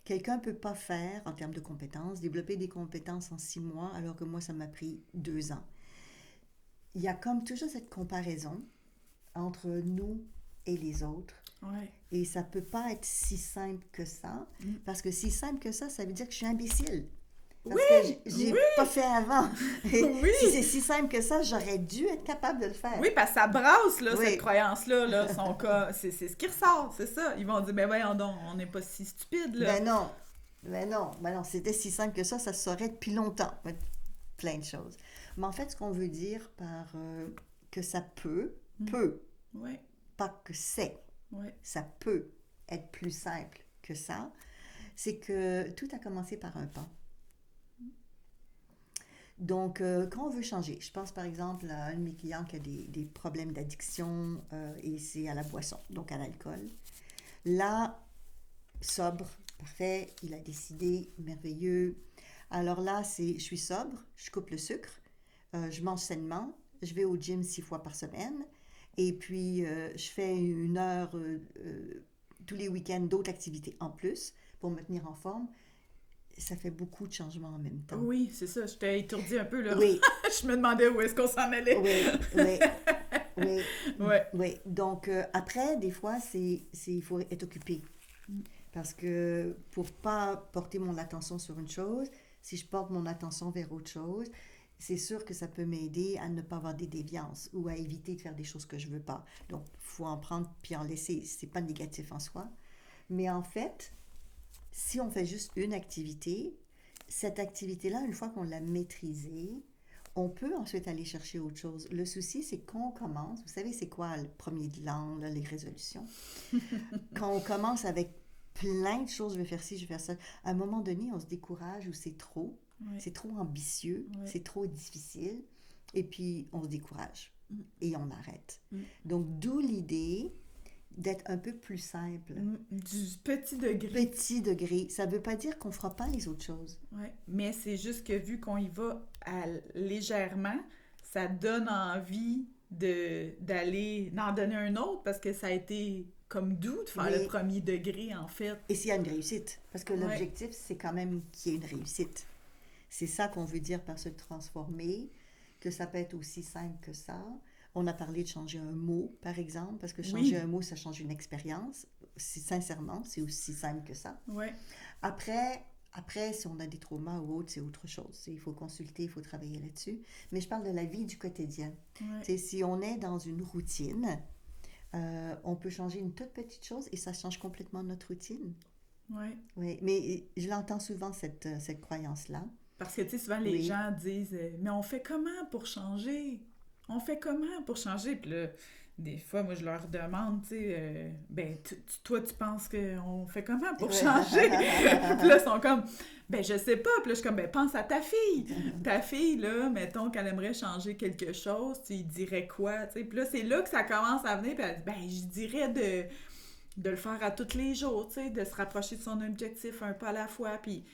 Quelqu'un ne peut pas faire, en termes de compétences, développer des compétences en 6 mois, alors que moi, ça m'a pris 2 ans. Il y a comme toujours cette comparaison entre nous et les autres. Ouais. Et ça ne peut pas être si simple que ça, parce que si simple que ça veut dire que je suis imbécile. Parce que j'ai pas fait avant. Si c'est si simple que ça, j'aurais dû être capable de le faire. Oui, parce que ça brasse, là, cette croyance-là. Là, son cas, c'est ce qui ressort, c'est ça. Ils vont dire, ben voyons donc, on n'est pas si stupide, là. Ben non, c'était si simple que ça se saurait depuis longtemps. Plein de choses. Mais en fait, ce qu'on veut dire par que ça peut, pas que c'est, ça peut être plus simple que ça, c'est que tout a commencé par un pas. Donc, quand on veut changer, je pense par exemple à un de mes clients qui a des problèmes d'addiction et c'est à la boisson, donc à l'alcool. Là, sobre, parfait, il a décidé, merveilleux. Alors là, je suis sobre, je coupe le sucre, je mange sainement, je vais au gym 6 fois par semaine et puis je fais 1 heure tous les week-ends d'autres activités en plus pour me tenir en forme. Ça fait beaucoup de changements en même temps. Oui, c'est ça. Je t'ai étourdie un peu, là. Oui. Je me demandais où est-ce qu'on s'en allait. Oui. Donc, après, des fois, il faut être occupé. Parce que pour pas porter mon attention sur une chose, si je porte mon attention vers autre chose, c'est sûr que ça peut m'aider à ne pas avoir des déviances ou à éviter de faire des choses que je veux pas. Donc, il faut en prendre puis en laisser. C'est pas négatif en soi. Mais en fait, si on fait juste une activité, cette activité-là, une fois qu'on l'a maîtrisée, on peut ensuite aller chercher autre chose. Le souci, c'est qu'on commence. Vous savez, c'est quoi le premier de l'an, là, les résolutions? Quand on commence avec plein de choses, je vais faire ci, je vais faire ça, à un moment donné, on se décourage ou c'est trop. C'est trop ambitieux, c'est trop difficile. Et puis, on se décourage et on arrête. Donc, d'où l'idée d'être un peu plus simple. Du petit degré. Petit degré. Ça ne veut pas dire qu'on ne fera pas les autres choses. Oui, mais c'est juste que vu qu'on y va légèrement, ça donne envie d'en donner un autre parce que ça a été comme doux de faire le premier degré, en fait. Et s'il y a une réussite, parce que l'objectif, c'est quand même qu'il y ait une réussite. C'est ça qu'on veut dire par se transformer, que ça peut être aussi simple que ça. On a parlé de changer un mot, par exemple, parce que changer un mot, ça change une expérience. Sincèrement, c'est aussi simple que ça. Après, si on a des traumas ou autre, c'est autre chose. Il faut consulter, il faut travailler là-dessus. Mais je parle de la vie du quotidien. Si on est dans une routine, on peut changer une toute petite chose et ça change complètement notre routine. Oui, mais je l'entends souvent, cette croyance-là. Parce que, tu sais, souvent, les gens disent « Mais on fait comment pour changer? On fait comment pour changer? » Puis là, des fois, moi, je leur demande, tu sais, toi, tu penses qu'on fait comment pour changer? Puis là, ils sont comme, je sais pas. Puis là, je suis comme, pense à ta fille. Ta fille, là, mettons qu'elle aimerait changer quelque chose, tu lui dirais quoi? Tu sais? Puis là, c'est là que ça commence à venir. Puis elle dit, je dirais de le faire à tous les jours, tu sais, de se rapprocher de son objectif un pas à la fois, puis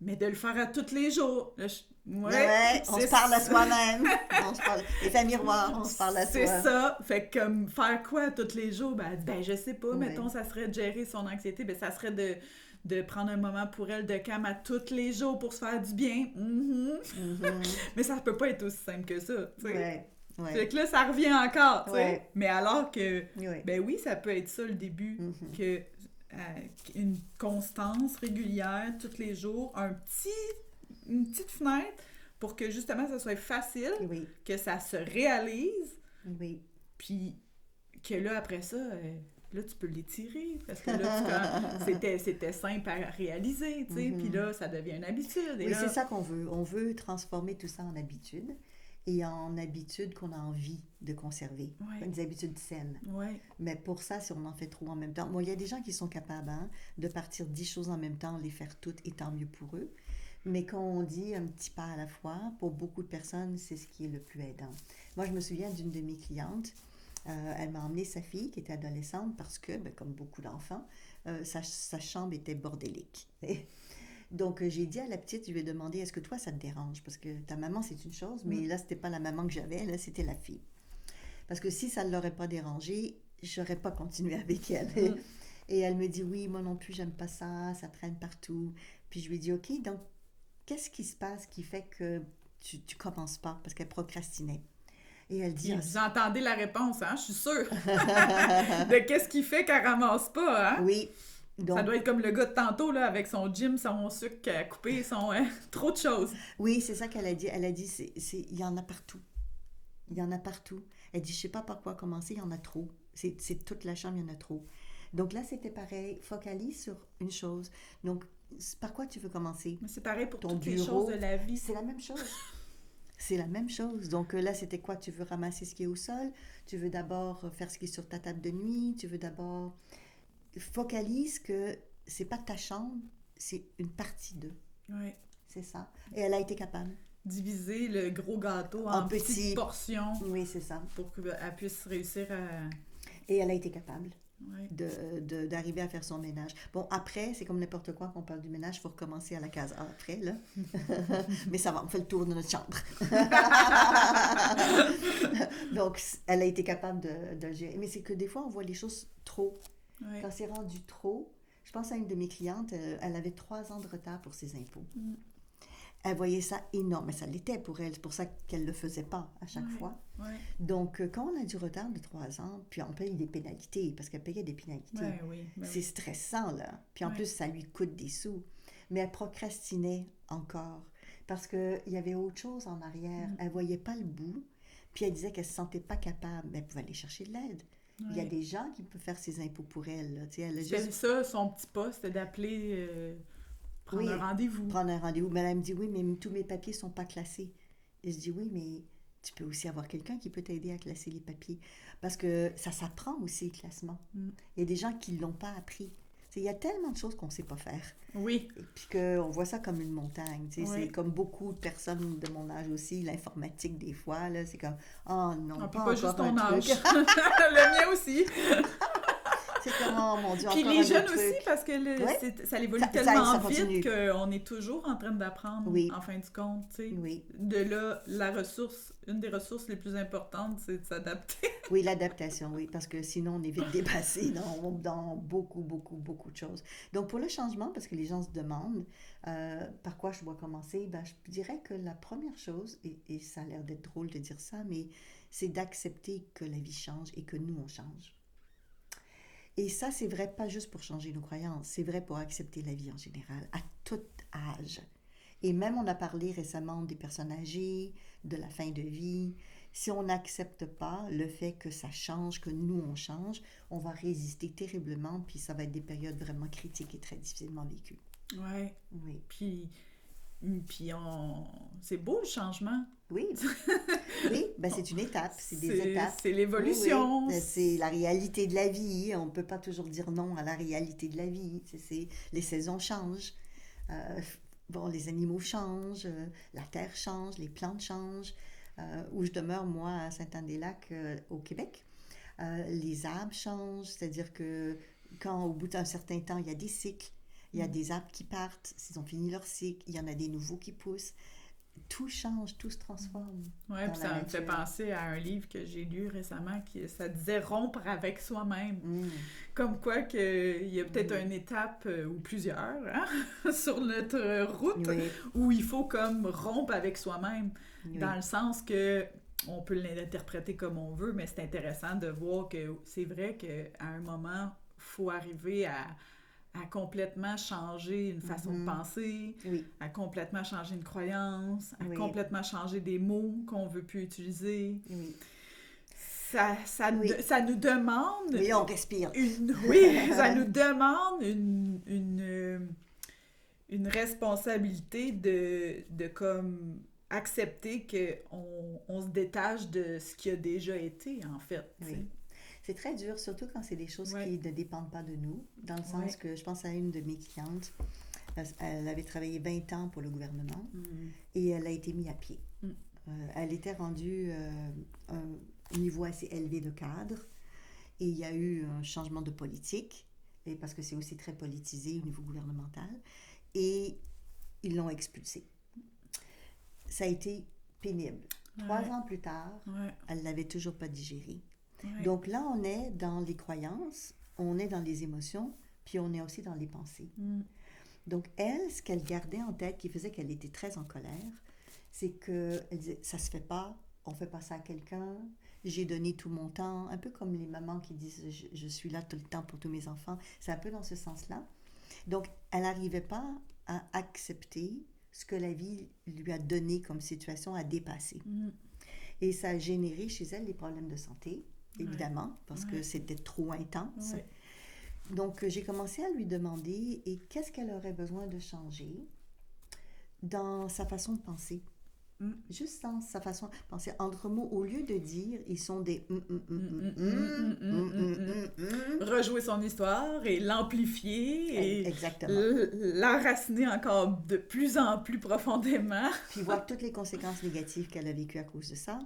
mais de le faire à tous les jours. Là, ouais, on se parle à soi-même. On se parle... L'effet miroir, on se parle à soi. C'est ça. Fait que comme faire quoi tous les jours? Ben je sais pas, Ouais. mettons, ça serait de gérer son anxiété, ben ça serait de prendre un moment pour elle de calme à tous les jours pour se faire du bien. Mais ça peut pas être aussi simple que ça, tu sais. Ouais. Ouais. Fait que là, ça revient encore, tu sais. Ouais. Mais alors que, Ouais. ben oui, ça peut être ça le début, que une constance régulière, tous les jours, une petite fenêtre pour que justement ça soit facile, Oui. que ça se réalise, Oui. puis que là, après ça, là, tu peux l'étirer, parce que là, c'était simple à réaliser, tu sais, puis là, ça devient une habitude. Et oui, là... c'est ça qu'on veut. On veut transformer tout ça en habitude, et en habitudes qu'on a envie de conserver, des habitudes saines. Ouais. Mais pour ça, si on en fait trop en même temps... Bon, il y a des gens qui sont capables de partir 10 choses en même temps, les faire toutes, et tant mieux pour eux. Mais quand on dit un petit pas à la fois, pour beaucoup de personnes, c'est ce qui est le plus aidant. Moi, je me souviens d'une de mes clientes, elle m'a emmené sa fille qui était adolescente parce que, ben, comme beaucoup d'enfants, sa chambre était bordélique. Donc, j'ai dit à la petite, je lui ai demandé, est-ce que toi, ça te dérange? Parce que ta maman, c'est une chose, mais là, c'était pas la maman que j'avais, là, c'était la fille. Parce que si ça ne l'aurait pas dérangée, je n'aurais pas continué avec elle. Et elle me dit, oui, moi non plus, j'aime pas ça, ça traîne partout. Puis je lui ai dit, OK, donc, qu'est-ce qui se passe qui fait que tu commences pas? Parce qu'elle procrastinait. Et elle dit... Vous entendez la réponse, hein? Je suis sûre. De qu'est-ce qui fait qu'elle ramasse pas, hein? Oui. Donc, ça doit être comme le gars de tantôt, là, avec son gym, son sucre à couper, trop de choses. Oui, c'est ça qu'elle a dit. Elle a dit, il y en a partout. Il y en a partout. Elle dit, je sais pas par quoi commencer, il y en a trop. C'est toute la chambre, il y en a trop. Donc là, c'était pareil. Focalise sur une chose. Donc, par quoi tu veux commencer? Mais c'est pareil pour ton toutes bureau, les choses de la vie. C'est la même chose. C'est la même chose. Donc là, c'était quoi? Tu veux ramasser ce qui est au sol? Tu veux d'abord faire ce qui est sur ta table de nuit? Tu veux d'abord... Focalise que c'est pas ta chambre, c'est une partie d'eux. Oui. C'est ça. Et elle a été capable. Diviser le gros gâteau en petites portions. Oui, c'est ça. Pour qu'elle puisse réussir à... Et elle a été capable. Oui. D'arriver à faire son ménage. Bon, après, c'est comme n'importe quoi qu'on parle du ménage, il faut recommencer à la case A après, là. Mais ça va, on fait le tour de notre chambre. Donc, elle a été capable de le gérer. Mais c'est que des fois, on voit les choses trop. Oui. Quand c'est rendu trop, je pense à une de mes clientes, elle avait 3 ans de retard pour ses impôts. Elle voyait ça énorme, mais ça l'était pour elle, c'est pour ça qu'elle ne le faisait pas à chaque fois. Oui. Donc, quand on a du retard de 3 ans, puis on paye des pénalités, parce qu'elle payait des pénalités, c'est stressant, là. Puis en plus, ça lui coûte des sous. Mais elle procrastinait encore, parce qu'il y avait autre chose en arrière. Elle ne voyait pas le bout, puis elle disait qu'elle ne se sentait pas capable, mais elle pouvait aller chercher de l'aide. Oui. Il y a des gens qui peuvent faire ses impôts pour elle. Là. Elle juste... ça, son petit pas, c'était d'appeler, prendre un rendez-vous. Prendre un rendez-vous. Mais elle me dit, oui, mais tous mes papiers ne sont pas classés. Et je dis, oui, mais tu peux aussi avoir quelqu'un qui peut t'aider à classer les papiers. Parce que ça s'apprend aussi, le classement. Il y a des gens qui ne l'ont pas appris. Il y a tellement de choses qu'on ne sait pas faire. Oui. Et puis qu'on voit ça comme une montagne. Oui. C'est comme beaucoup de personnes de mon âge aussi, l'informatique des fois, là, c'est comme « Oh non, pas juste ton âge. » Le mien aussi. C'est comme « Oh mon Dieu, puis encore les jeunes truc. » aussi, parce que ça évolue tellement vite qu'on est toujours en train d'apprendre, en fin du compte. Oui. De là, une des ressources les plus importantes, c'est de s'adapter. Oui, l'adaptation, oui, parce que sinon, on est vite dépassé dans beaucoup, beaucoup, beaucoup de choses. Donc, pour le changement, parce que les gens se demandent par quoi je dois commencer, je dirais que la première chose, et ça a l'air d'être drôle de dire ça, mais c'est d'accepter que la vie change et que nous, on change. Et ça, c'est vrai pas juste pour changer nos croyances, c'est vrai pour accepter la vie en général, à tout âge. Et même, on a parlé récemment des personnes âgées, de la fin de vie. Si on n'accepte pas le fait que ça change, que nous, on change, on va résister terriblement, puis ça va être des périodes vraiment critiques et très difficilement vécues. Ouais. Oui. Puis c'est beau le changement. Oui. Oui, c'est une étape, c'est des étapes. C'est l'évolution. Oui. C'est la réalité de la vie. On ne peut pas toujours dire non à la réalité de la vie. Les saisons changent. Les animaux changent, la terre change, les plantes changent. Où je demeure, moi, à Sainte-Anne-des-Lacs, au Québec, les arbres changent, c'est-à-dire que quand au bout d'un certain temps, il y a des cycles, il y a des arbres qui partent, s'ils ont fini leur cycle, il y en a des nouveaux qui poussent. Tout change, tout se transforme. Oui, puis ça me fait penser à un livre que j'ai lu récemment qui ça disait rompre avec soi-même. Comme quoi qu'il y a peut-être une étape ou plusieurs sur notre route où il faut comme rompre avec soi-même. Dans le sens que on peut l'interpréter comme on veut, mais c'est intéressant de voir que c'est vrai qu'à un moment, il faut arriver à complètement changer une façon de penser, à complètement changer une croyance, à complètement changer des mots qu'on ne veut plus utiliser. Ça nous demande... Oui, on respire. Ça nous demande une responsabilité de comme accepter qu'on se détache de ce qui a déjà été, en fait. Oui. C'est très dur, surtout quand c'est des choses qui ne dépendent pas de nous, dans le sens que je pense à une de mes clientes, elle avait travaillé 20 ans pour le gouvernement et elle a été mise à pied. Elle était rendue au niveau assez élevé de cadre et il y a eu un changement de politique, et parce que c'est aussi très politisé au niveau gouvernemental, et ils l'ont expulsée. Ça a été pénible. 3 ans plus tard, elle ne l'avait toujours pas digéré. Donc là, on est dans les croyances, on est dans les émotions, puis on est aussi dans les pensées. Donc elle, ce qu'elle gardait en tête, qui faisait qu'elle était très en colère, c'est qu'elle disait, ça se fait pas, on fait pas ça à quelqu'un, j'ai donné tout mon temps, un peu comme les mamans qui disent, je suis là tout le temps pour tous mes enfants, c'est un peu dans ce sens-là. Donc, elle n'arrivait pas à accepter ce que la vie lui a donné comme situation à dépasser. Et ça a généré chez elle des problèmes de santé, évidemment, parce que c'était trop intense. Donc, j'ai commencé à lui demander et qu'est-ce qu'elle aurait besoin de changer dans sa façon de penser. Juste dans sa façon de penser. Entre mots, au lieu de dire, ils sont des rejouer son histoire et l'amplifier et exactement. L'enraciner encore de plus en plus profondément. Puis voir toutes les conséquences négatives qu'elle a vécues à cause de ça.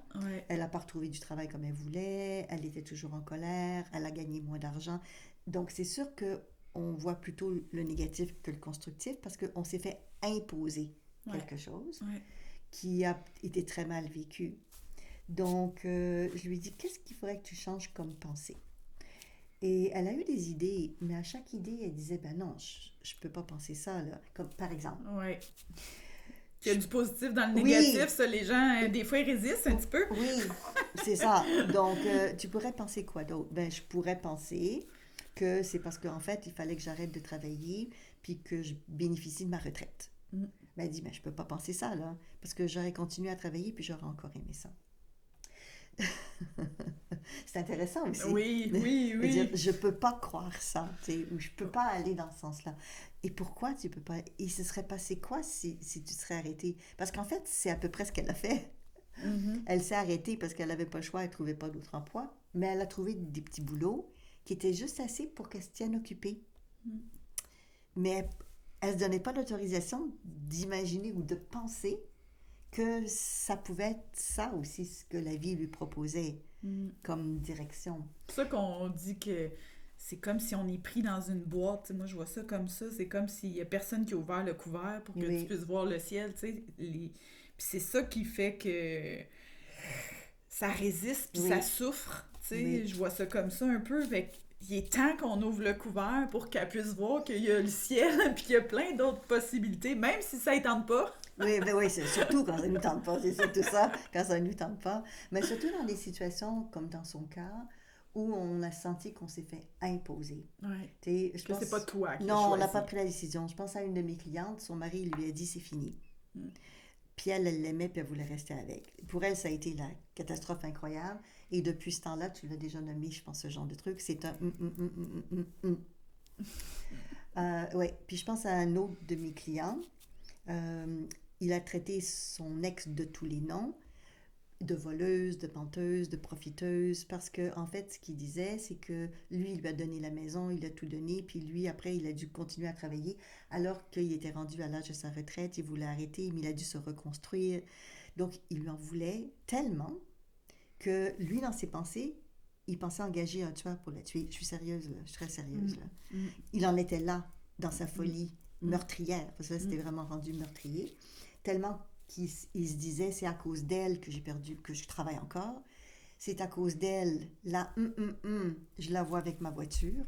Elle n'a pas retrouvé du travail comme elle voulait, elle était toujours en colère, elle a gagné moins d'argent. Donc, c'est sûr qu'on voit plutôt le négatif que le constructif parce qu'on s'est fait imposer quelque chose qui a été très mal vécu. Donc, je lui ai dit, qu'est-ce qu'il faudrait que tu changes comme pensée? Et elle a eu des idées, mais à chaque idée, elle disait, ben non, je peux pas penser ça, là. Comme, par exemple. Il y a du positif dans le négatif, ça, les gens, des fois, ils résistent un petit peu. Oui, c'est ça. Donc, tu pourrais penser quoi d'autre? Ben, je pourrais penser que c'est parce qu'en fait, il fallait que j'arrête de travailler puis que je bénéficie de ma retraite. Elle dit, mais je peux pas penser ça, là, parce que j'aurais continué à travailler, puis j'aurais encore aimé ça. C'est intéressant aussi. Oui. Dire, je peux pas croire ça, ou je peux pas aller dans ce sens-là. Et pourquoi tu peux pas? Et ce serait passé quoi si tu serais arrêtée? Parce qu'en fait, c'est à peu près ce qu'elle a fait. Elle s'est arrêtée parce qu'elle n'avait pas le choix, elle trouvait pas d'autre emploi, mais elle a trouvé des petits boulots qui étaient juste assez pour qu'elle se tienne occupée. Mais elle ne se donnait pas l'autorisation d'imaginer ou de penser que ça pouvait être ça aussi, ce que la vie lui proposait comme direction. C'est pour ça qu'on dit que c'est comme si on est pris dans une boîte. T'sais, moi, je vois ça comme ça. C'est comme s'il n'y a personne qui a ouvert le couvert pour que tu puisses voir le ciel. Puis c'est ça qui fait que ça résiste puis ça souffre. Je vois ça comme ça un peu. Il est temps qu'on ouvre le couvert pour qu'elle puisse voir qu'il y a le ciel puis qu'il y a plein d'autres possibilités, même si ça ne tente pas. Oui, c'est surtout quand ça ne nous tente pas, c'est surtout ça, quand ça ne nous tente pas. Mais surtout dans des situations comme dans son cas, où on a senti qu'on s'est fait imposer. Je pense que c'est pas toi qui Non, on n'a pas pris la décision. Je pense à une de mes clientes, son mari lui a dit c'est fini. Puis elle l'aimait, puis elle voulait rester avec. Pour elle, ça a été la catastrophe incroyable. Et depuis ce temps-là, tu l'as déjà nommé, je pense, ce genre de truc, c'est un Puis je pense à un autre de mes clients. Il a traité son ex de tous les noms, de voleuse, de menteuse, de profiteuse, parce que en fait, ce qu'il disait, c'est que lui, il lui a donné la maison, il a tout donné, puis lui, après, il a dû continuer à travailler, alors qu'il était rendu à l'âge de sa retraite, il voulait arrêter, mais il a dû se reconstruire. Donc, il lui en voulait tellement que lui, dans ses pensées, il pensait engager un tueur pour la tuer. Je suis sérieuse, là. Je suis très sérieuse, là. Mm. Il en était là, dans sa folie meurtrière, parce que là, c'était vraiment rendu meurtrier, tellement qu'il se disait, c'est à cause d'elle que j'ai perdu, que je travaille encore. C'est à cause d'elle. La je la vois avec ma voiture.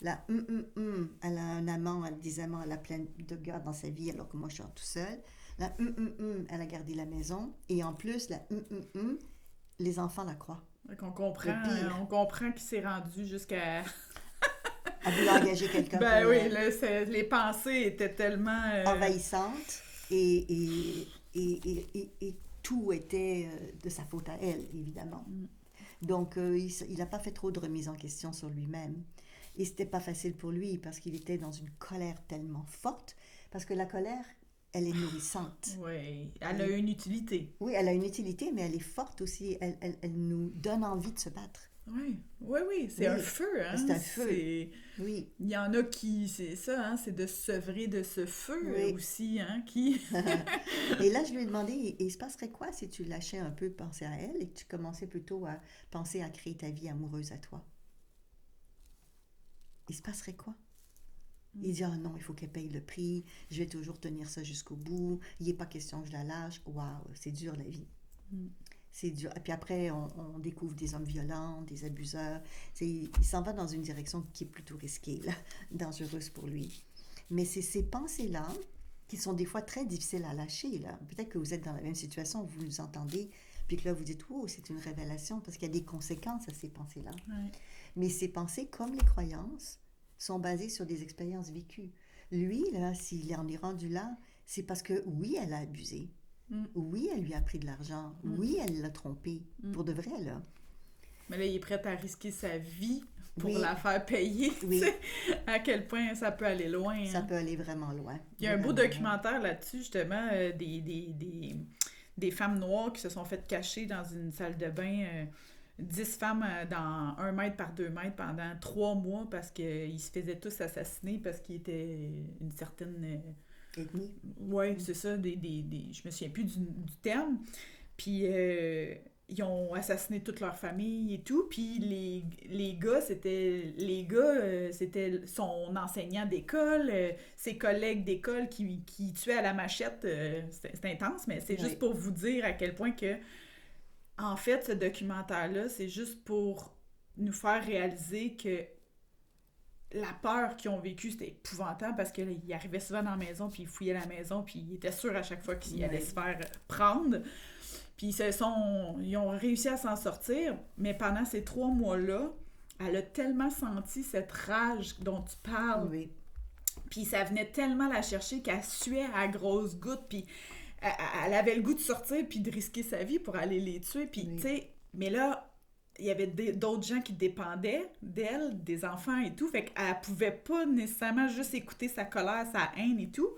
La elle a un amant, des amants, elle a plein de gars dans sa vie, alors que moi, je suis tout seul. La elle a gardé la maison. Et en plus, la les enfants la croient. Donc on comprend qu'il s'est rendu jusqu'à... À vouloir engager quelqu'un Ben pour... oui, là, les pensées étaient tellement... envahissantes et tout était de sa faute à elle, évidemment. Donc, il n'a pas fait trop de remise en question sur lui-même. Et c'était pas facile pour lui parce qu'il était dans une colère tellement forte, parce que la colère, elle est nourrissante. Oui, elle a une utilité. Oui, elle a une utilité, mais elle est forte aussi. Elle nous donne envie de se battre. Oui, c'est un feu, hein. C'est un feu. Oui. Il y en a qui, c'est ça, hein, c'est de se sevrer de ce feu aussi, hein, qui... Et là, je lui ai demandé, et il se passerait quoi si tu lâchais un peu penser à elle et que tu commençais plutôt à penser à créer ta vie amoureuse à toi? Il se passerait quoi? Il dit, non, il faut qu'elle paye le prix, je vais toujours tenir ça jusqu'au bout, il n'est pas question que je la lâche. Waouh, c'est dur la vie. C'est dur. Et puis après, on découvre des hommes violents, des abuseurs. Il s'en va dans une direction qui est plutôt risquée, là, dangereuse pour lui. Mais c'est ces pensées-là qui sont des fois très difficiles à lâcher. Là. Peut-être que vous êtes dans la même situation, vous nous entendez, puis que là, vous dites, oh, c'est une révélation, parce qu'il y a des conséquences à ces pensées-là. Ouais. Mais ces pensées, comme les croyances, sont basées sur des expériences vécues. Lui, là, s'il en est rendu là, c'est parce que, oui, elle a abusé. Oui, elle lui a pris de l'argent. Oui, elle l'a trompé. Pour de vrai, là. Mais là, il est prêt à risquer sa vie pour la faire payer. Oui. À quel point ça peut aller loin. Ça peut aller vraiment loin. Il y a un beau documentaire là-dessus, justement, des femmes noires qui se sont faites cacher dans une salle de bain. 10 femmes dans 1 mètre par 2 mètres pendant 3 mois parce qu'ils se faisaient tous assassiner parce qu'ils étaient une certaine... ethnie. Oui, c'est ça, je me souviens plus du terme. Puis ils ont assassiné toute leur famille et tout. Puis les gars, c'était son enseignant d'école, ses collègues d'école qui tuaient à la machette. C'est intense, mais c'est juste pour vous dire à quel point que, en fait, ce documentaire-là, c'est juste pour nous faire réaliser que la peur qu'ils ont vécue, c'était épouvantable parce qu'ils arrivaient souvent dans la maison, puis ils fouillaient la maison, puis ils étaient sûrs à chaque fois qu'ils allaient se faire prendre. Puis ils ont réussi à s'en sortir, mais pendant ces 3 mois-là, elle a tellement senti cette rage dont tu parles. Oui. Puis ça venait tellement la chercher qu'elle suait à grosses gouttes, puis elle avait le goût de sortir puis de risquer sa vie pour aller les tuer. Puis, tu sais, mais là, il y avait d'autres gens qui dépendaient d'elle, des enfants et tout, fait qu'elle pouvait pas nécessairement juste écouter sa colère, sa haine et tout.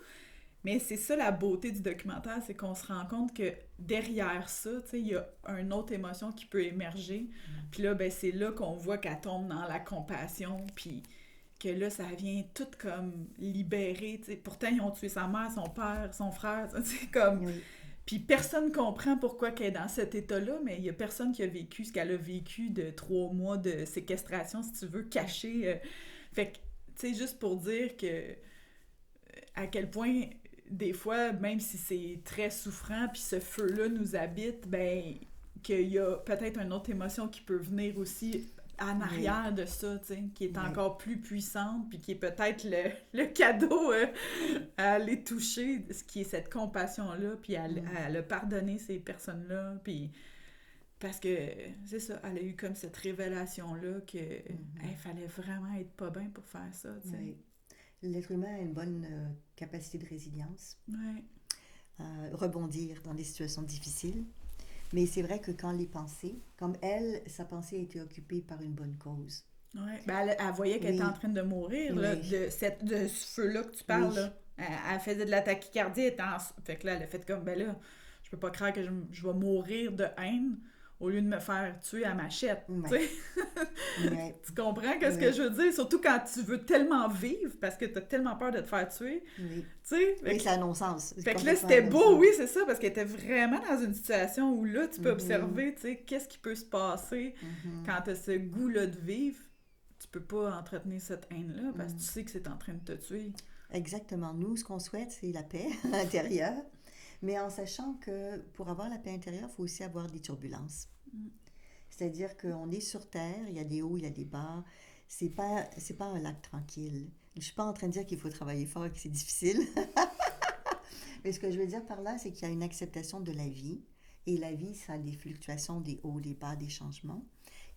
Mais c'est ça la beauté du documentaire, c'est qu'on se rend compte que derrière ça, tu sais, il y a une autre émotion qui peut émerger. Puis là, ben c'est là qu'on voit qu'elle tombe dans la compassion, puis que là, ça vient tout comme libérer, tu sais. Pourtant, ils ont tué sa mère, son père, son frère, c'est comme... Oui. Puis personne comprend pourquoi qu'elle est dans cet état-là, mais il y a personne qui a vécu ce qu'elle a vécu de 3 mois de séquestration, si tu veux, caché. Fait que, tu sais, juste pour dire que à quel point, des fois, même si c'est très souffrant, puis ce feu-là nous habite, ben qu'il y a peut-être une autre émotion qui peut venir aussi en arrière de ça, tu sais, qui est encore plus puissante, puis qui est peut-être le cadeau à aller toucher, ce qui est cette compassion-là, puis à le pardonner ces personnes-là, puis parce que, c'est ça, elle a eu comme cette révélation-là que fallait vraiment être pas bien pour faire ça, tu sais. Oui. L'être humain a une bonne capacité de résilience, rebondir dans des situations difficiles. Mais c'est vrai que quand les pensées, comme elle, sa pensée a été occupée par une bonne cause. Oui, ben elle voyait qu'elle était en train de mourir, là, de ce feu-là que tu parles. Là. Elle faisait de la tachycardie, fait que là, elle a fait comme, ben là, je peux pas croire que je vais mourir de haine au lieu de me faire tuer à machette, Ouais. tu sais. Ouais. Tu comprends qu'est-ce que je veux dire? Surtout quand tu veux tellement vivre, parce que t'as tellement peur de te faire tuer, Oui. tu sais. Oui, c'est un non-sens. Fait que là, c'était beau, oui, c'est ça, parce qu'elle était vraiment dans une situation où là, tu peux observer, tu sais, qu'est-ce qui peut se passer quand t'as ce goût-là de vivre. Tu peux pas entretenir cette haine-là, parce que tu sais que c'est en train de te tuer. Exactement. Nous, ce qu'on souhaite, c'est la paix intérieure, mais en sachant que pour avoir la paix intérieure, il faut aussi avoir des turbulences. C'est-à-dire qu'on est sur Terre, il y a des hauts, il y a des bas. C'est pas un lac tranquille. Je suis pas en train de dire qu'il faut travailler fort et que c'est difficile. Mais ce que je veux dire par là, c'est qu'il y a une acceptation de la vie. Et la vie, ça a des fluctuations, des hauts, des bas, des changements.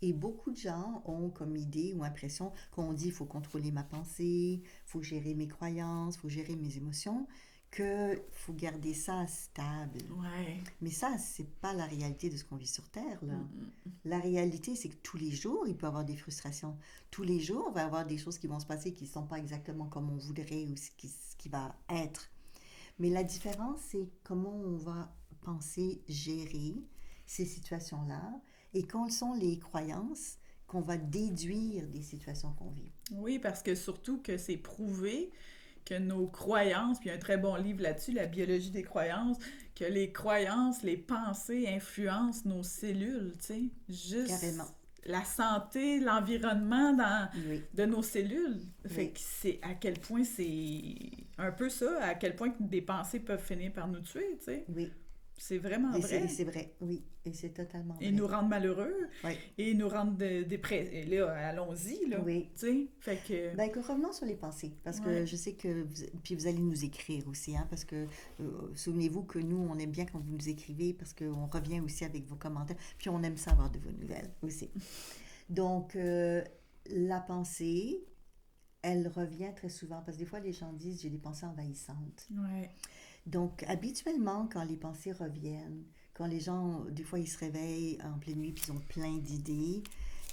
Et beaucoup de gens ont comme idée ou impression qu'on dit il faut contrôler ma pensée, il faut gérer mes croyances, il faut gérer mes émotions, qu'il faut garder ça stable. Ouais. Mais ça, c'est pas la réalité de ce qu'on vit sur Terre, là. La réalité, c'est que tous les jours, il peut y avoir des frustrations. Tous les jours, il va y avoir des choses qui vont se passer qui ne sont pas exactement comme on voudrait ou ce qui va être. Mais la différence, c'est comment on va penser, gérer ces situations-là et quelles sont les croyances qu'on va déduire des situations qu'on vit. Oui, parce que surtout que c'est prouvé que nos croyances, puis il y a un très bon livre là-dessus, La biologie des croyances, que les croyances, les pensées influencent nos cellules, tu sais. Juste Carrément. la santé, l'environnement de nos cellules. Fait que c'est à quel point c'est un peu ça, à quel point des pensées peuvent finir par nous tuer, tu sais. Oui. C'est vraiment vrai. C'est vrai, oui. Et c'est totalement vrai. Et nous rendre malheureux. Oui. Et nous rendre dépressifs. Et là, allons-y, là. Oui. Tu sais, fait que... Ben, revenons sur les pensées, parce que je sais que... Puis vous allez nous écrire aussi, hein, parce que souvenez-vous que nous, on aime bien quand vous nous écrivez, parce qu'on revient aussi avec vos commentaires, puis on aime savoir de vos nouvelles aussi. Donc, la pensée, elle revient très souvent, parce que des fois, les gens disent « j'ai des pensées envahissantes ». Ouais. Donc, habituellement, quand les pensées reviennent, quand les gens, des fois, ils se réveillent en pleine nuit, puis ils ont plein d'idées,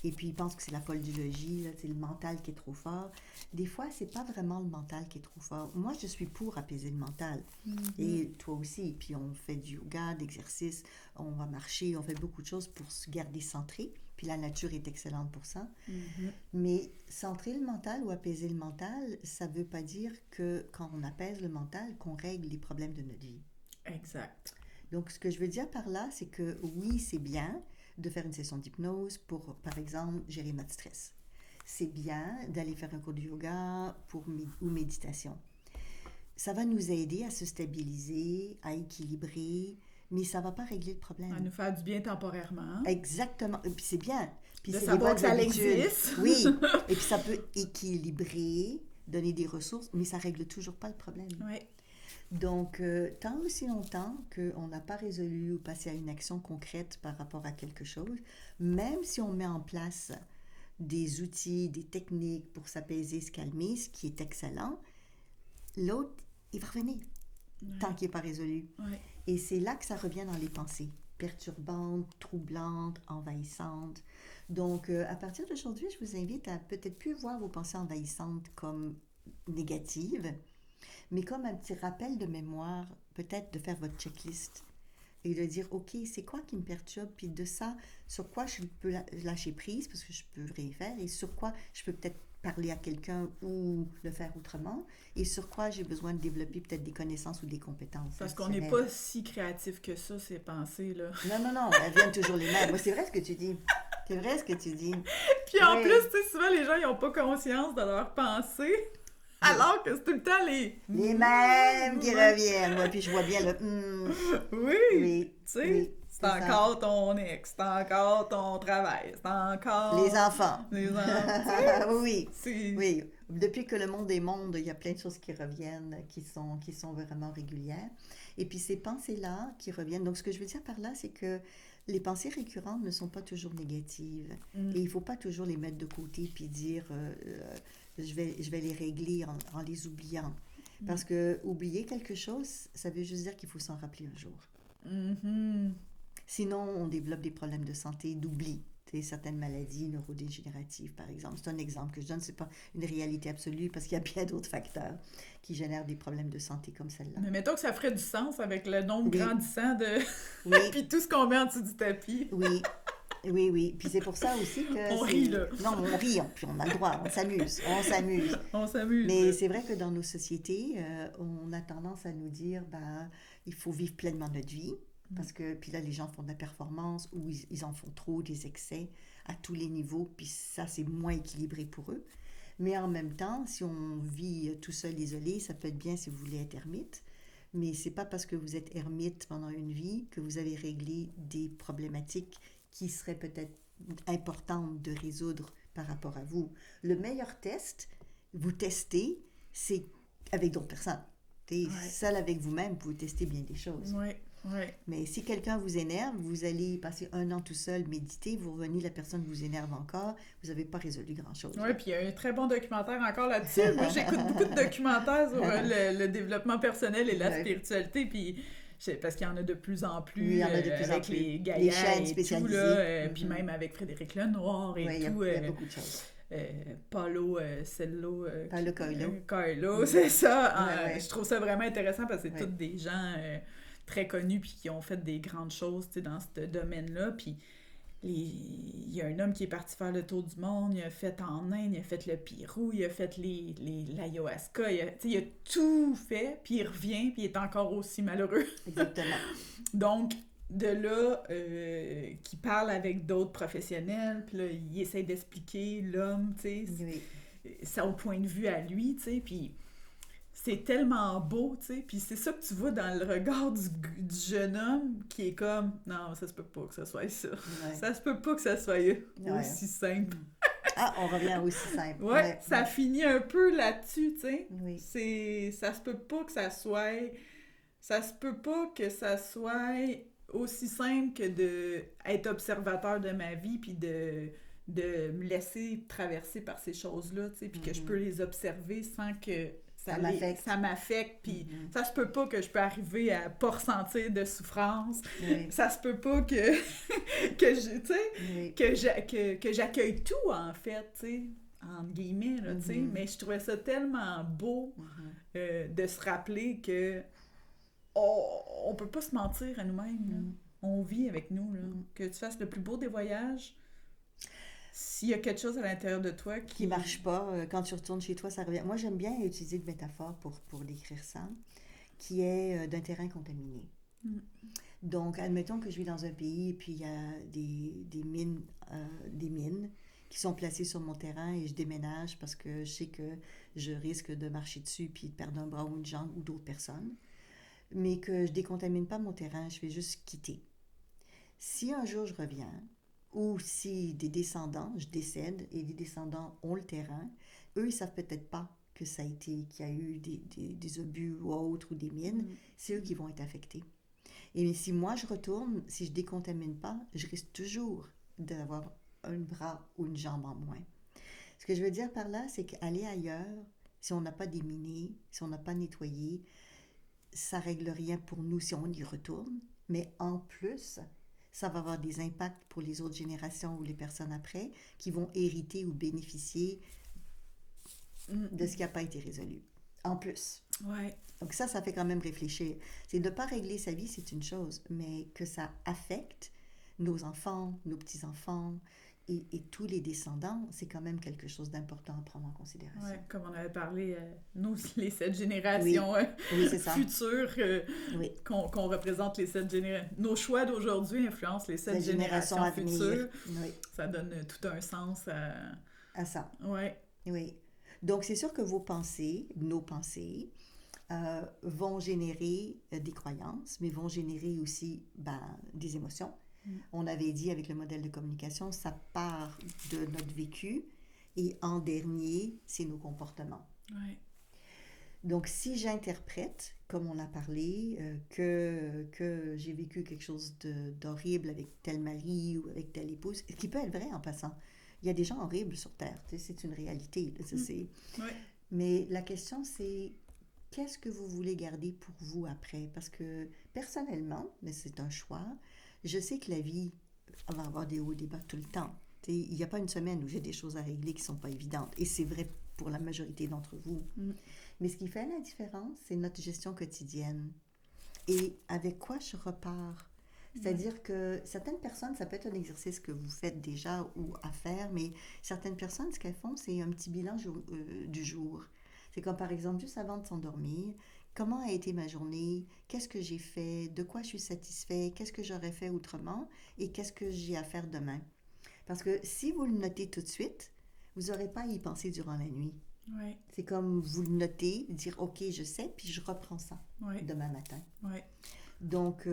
et puis ils pensent que c'est la folle du logis, là, c'est le mental qui est trop fort. Des fois, c'est pas vraiment le mental qui est trop fort. Moi, je suis pour apaiser le mental. Et toi aussi. Puis on fait du yoga, d'exercice, on va marcher, on fait beaucoup de choses pour se garder centré. Puis la nature est excellente pour ça. Mais centrer le mental ou apaiser le mental, ça veut pas dire que quand on apaise le mental, qu'on règle les problèmes de notre vie. Exact. Donc, ce que je veux dire par là, c'est que oui, c'est bien de faire une session d'hypnose pour, par exemple, gérer notre stress. C'est bien d'aller faire un cours de yoga ou méditation. Ça va nous aider à se stabiliser, à équilibrer, mais ça ne va pas régler le problème. À nous faire du bien temporairement. Exactement. Et puis c'est bien. Puis de c'est savoir que ça existe. Oui. Et puis ça peut équilibrer, donner des ressources, mais ça ne règle toujours pas le problème. Oui. Donc, tant aussi longtemps qu'on n'a pas résolu ou passé à une action concrète par rapport à quelque chose, même si on met en place des outils, des techniques pour s'apaiser, se calmer, ce qui est excellent, l'autre, il va revenir tant qu'il n'est pas résolu. Ouais. Et c'est là que ça revient dans les pensées perturbantes, troublantes, envahissantes. Donc, à partir d'aujourd'hui, je vous invite à peut-être plus voir vos pensées envahissantes comme négatives, mais comme un petit rappel de mémoire, peut-être de faire votre checklist et de dire, OK, c'est quoi qui me perturbe, puis de ça, sur quoi je peux lâcher prise, parce que je peux rien faire, et sur quoi je peux peut-être parler à quelqu'un ou le faire autrement, et sur quoi j'ai besoin de développer peut-être des connaissances ou des compétences. Parce qu'on n'est pas si créatif que ça, ces pensées-là. Non, elles viennent toujours les mêmes. Moi, c'est vrai ce que tu dis. C'est vrai ce que tu dis. Puis en plus, tu sais, souvent, les gens, ils n'ont pas conscience de leurs pensées. Alors que c'est tout le temps les mêmes qui reviennent. Moi, puis je vois bien le oui, tu sais, c'est encore ton ex, c'est encore ton travail, c'est encore... Les enfants. Oui. Oui. Depuis que le monde est monde, il y a plein de choses qui reviennent, qui sont vraiment régulières. Et puis ces pensées-là qui reviennent. Donc, ce que je veux dire par là, c'est que les pensées récurrentes ne sont pas toujours négatives. Et il ne faut pas toujours les mettre de côté puis dire... je vais les régler en les oubliant. Parce que oublier quelque chose, ça veut juste dire qu'il faut s'en rappeler un jour. Sinon, on développe des problèmes de santé, d'oubli. Certaines maladies neurodégénératives, par exemple. C'est un exemple que je donne, ce n'est pas une réalité absolue parce qu'il y a bien d'autres facteurs qui génèrent des problèmes de santé comme celle-là. Mais mettons que ça ferait du sens avec le nombre grandissant de... Oui. Puis tout ce qu'on met en dessous du tapis. Oui, Oui, oui. Puis c'est pour ça aussi que... On rit, là. Non, on rit, puis on a le droit, on s'amuse. On s'amuse. Mais c'est vrai que dans nos sociétés, on a tendance à nous dire, ben, il faut vivre pleinement notre vie. Parce que, puis là, les gens font de la performance ou ils en font trop, des excès à tous les niveaux, puis ça, c'est moins équilibré pour eux. Mais en même temps, si on vit tout seul, isolé, ça peut être bien si vous voulez être ermite. Mais c'est pas parce que vous êtes ermite pendant une vie que vous avez réglé des problématiques qui seraient peut-être importantes de résoudre par rapport à vous. Le meilleur test, vous testez, c'est avec d'autres personnes. Seul avec vous-même, vous pouvez tester bien des choses. Oui. Mais si quelqu'un vous énerve, vous allez passer 1 an tout seul, méditer, vous revenez, la personne vous énerve encore, vous n'avez pas résolu grand-chose. Oui, puis il y a un très bon documentaire encore là-dessus. Moi, j'écoute beaucoup de documentaires sur le développement personnel et la spiritualité, puis parce qu'il y en a de plus en plus, oui, il y en a de plus avec en plus. les Gaïa les chaînes et spécialisées. tout, là, puis même avec Frédéric Lenoir et oui, tout. Il y a beaucoup de choses. Paulo Coelho. Paulo Coelho. Coelho, c'est ça. Ouais. Je trouve ça vraiment intéressant parce que c'est Ouais. tous des gens très connus puis qui ont fait des grandes choses dans ce domaine-là. Puis il y a un homme qui est parti faire le tour du monde, il a fait en Inde, il a fait le Pérou, il a fait l'ayahuasca, il a tout fait, puis il revient, puis il est encore aussi malheureux. Exactement. Donc, de là, qui parle avec d'autres professionnels, puis là, il essaie d'expliquer l'homme, tu sais, Oui. son point de vue à lui, tu sais, puis c'est tellement beau, tu sais, puis c'est ça que tu vois dans le regard du jeune homme qui est comme, non, ça se peut pas que ça soit ça. Ouais. Ça se peut pas que ça soit aussi simple. Ah, on revient aussi simple. Ouais, ça finit un peu là-dessus, tu sais. Oui. Ça se peut pas que ça soit... Ça se peut pas que ça soit aussi simple que d'être observateur de ma vie puis de me laisser traverser par ces choses-là, tu sais, puis que je peux les observer sans que ça m'affecte, puis ça se peut pas que je peux arriver à pas ressentir de souffrance. Oui. Ça se peut pas que que j'accueille tout, en fait, tu sais, entre guillemets, là, tu sais, mais je trouvais ça tellement beau de se rappeler que on peut pas se mentir à nous-mêmes, là. On vit avec nous, là. Que tu fasses le plus beau des voyages, s'il y a quelque chose à l'intérieur de toi qui marche pas, quand tu retournes chez toi, ça revient. Moi, j'aime bien utiliser une métaphore pour décrire ça, qui est d'un terrain contaminé. Donc, admettons que je vis dans un pays et puis il y a des mines qui sont placées sur mon terrain et je déménage parce que je sais que je risque de marcher dessus puis de perdre un bras ou une jambe ou d'autres personnes, mais que je décontamine pas mon terrain, je vais juste quitter. Si un jour je reviens, ou si des descendants, je décède et des descendants ont le terrain, eux, ils savent peut-être pas que qu'il y a eu des obus ou autres ou des mines, c'est eux qui vont être affectés. Et si moi je retourne, si je décontamine pas, je risque toujours d'avoir un bras ou une jambe en moins. Ce que je veux dire par là, c'est qu'aller ailleurs, si on n'a pas déminé, si on n'a pas nettoyé, ça règle rien pour nous si on y retourne, mais en plus, ça va avoir des impacts pour les autres générations ou les personnes après qui vont hériter ou bénéficier de ce qui n'a pas été résolu. En plus. Ouais. Donc ça fait quand même réfléchir. C'est de ne pas régler sa vie, c'est une chose, mais que ça affecte nos enfants, nos petits-enfants et tous les descendants, c'est quand même quelque chose d'important à prendre en considération. Oui, comme on avait parlé, les 7 générations futures, qu'on représente les 7 générations. Nos choix d'aujourd'hui influencent les 7 générations futures. Oui. Ça donne tout un sens à ça. Ouais. Oui. Donc, c'est sûr que vos pensées, nos pensées, vont générer des croyances, mais vont générer aussi des émotions. On avait dit avec le modèle de communication, ça part de notre vécu et en dernier, c'est nos comportements. Ouais. Donc, si j'interprète, comme on a parlé, que j'ai vécu quelque chose d'horrible avec tel mari ou avec telle épouse, ce qui peut être vrai en passant. Il y a des gens horribles sur Terre, c'est une réalité. Ouais. Mais la question, c'est qu'est-ce que vous voulez garder pour vous après? Parce que personnellement, mais c'est un choix, je sais que la vie va avoir des hauts et des bas tout le temps. Il n'y a pas une semaine où j'ai des choses à régler qui ne sont pas évidentes. Et c'est vrai pour la majorité d'entre vous. Mais ce qui fait la différence, c'est notre gestion quotidienne. Et avec quoi je repars? C'est-à-dire que certaines personnes, ça peut être un exercice que vous faites déjà ou à faire, mais certaines personnes, ce qu'elles font, c'est un petit bilan du jour. C'est comme par exemple, juste avant de s'endormir, comment a été ma journée, qu'est-ce que j'ai fait, de quoi je suis satisfait, qu'est-ce que j'aurais fait autrement et qu'est-ce que j'ai à faire demain. Parce que si vous le notez tout de suite, vous n'aurez pas à y penser durant la nuit. Ouais. C'est comme vous le notez, dire OK, je sais, puis je reprends ça demain matin. Ouais. Donc,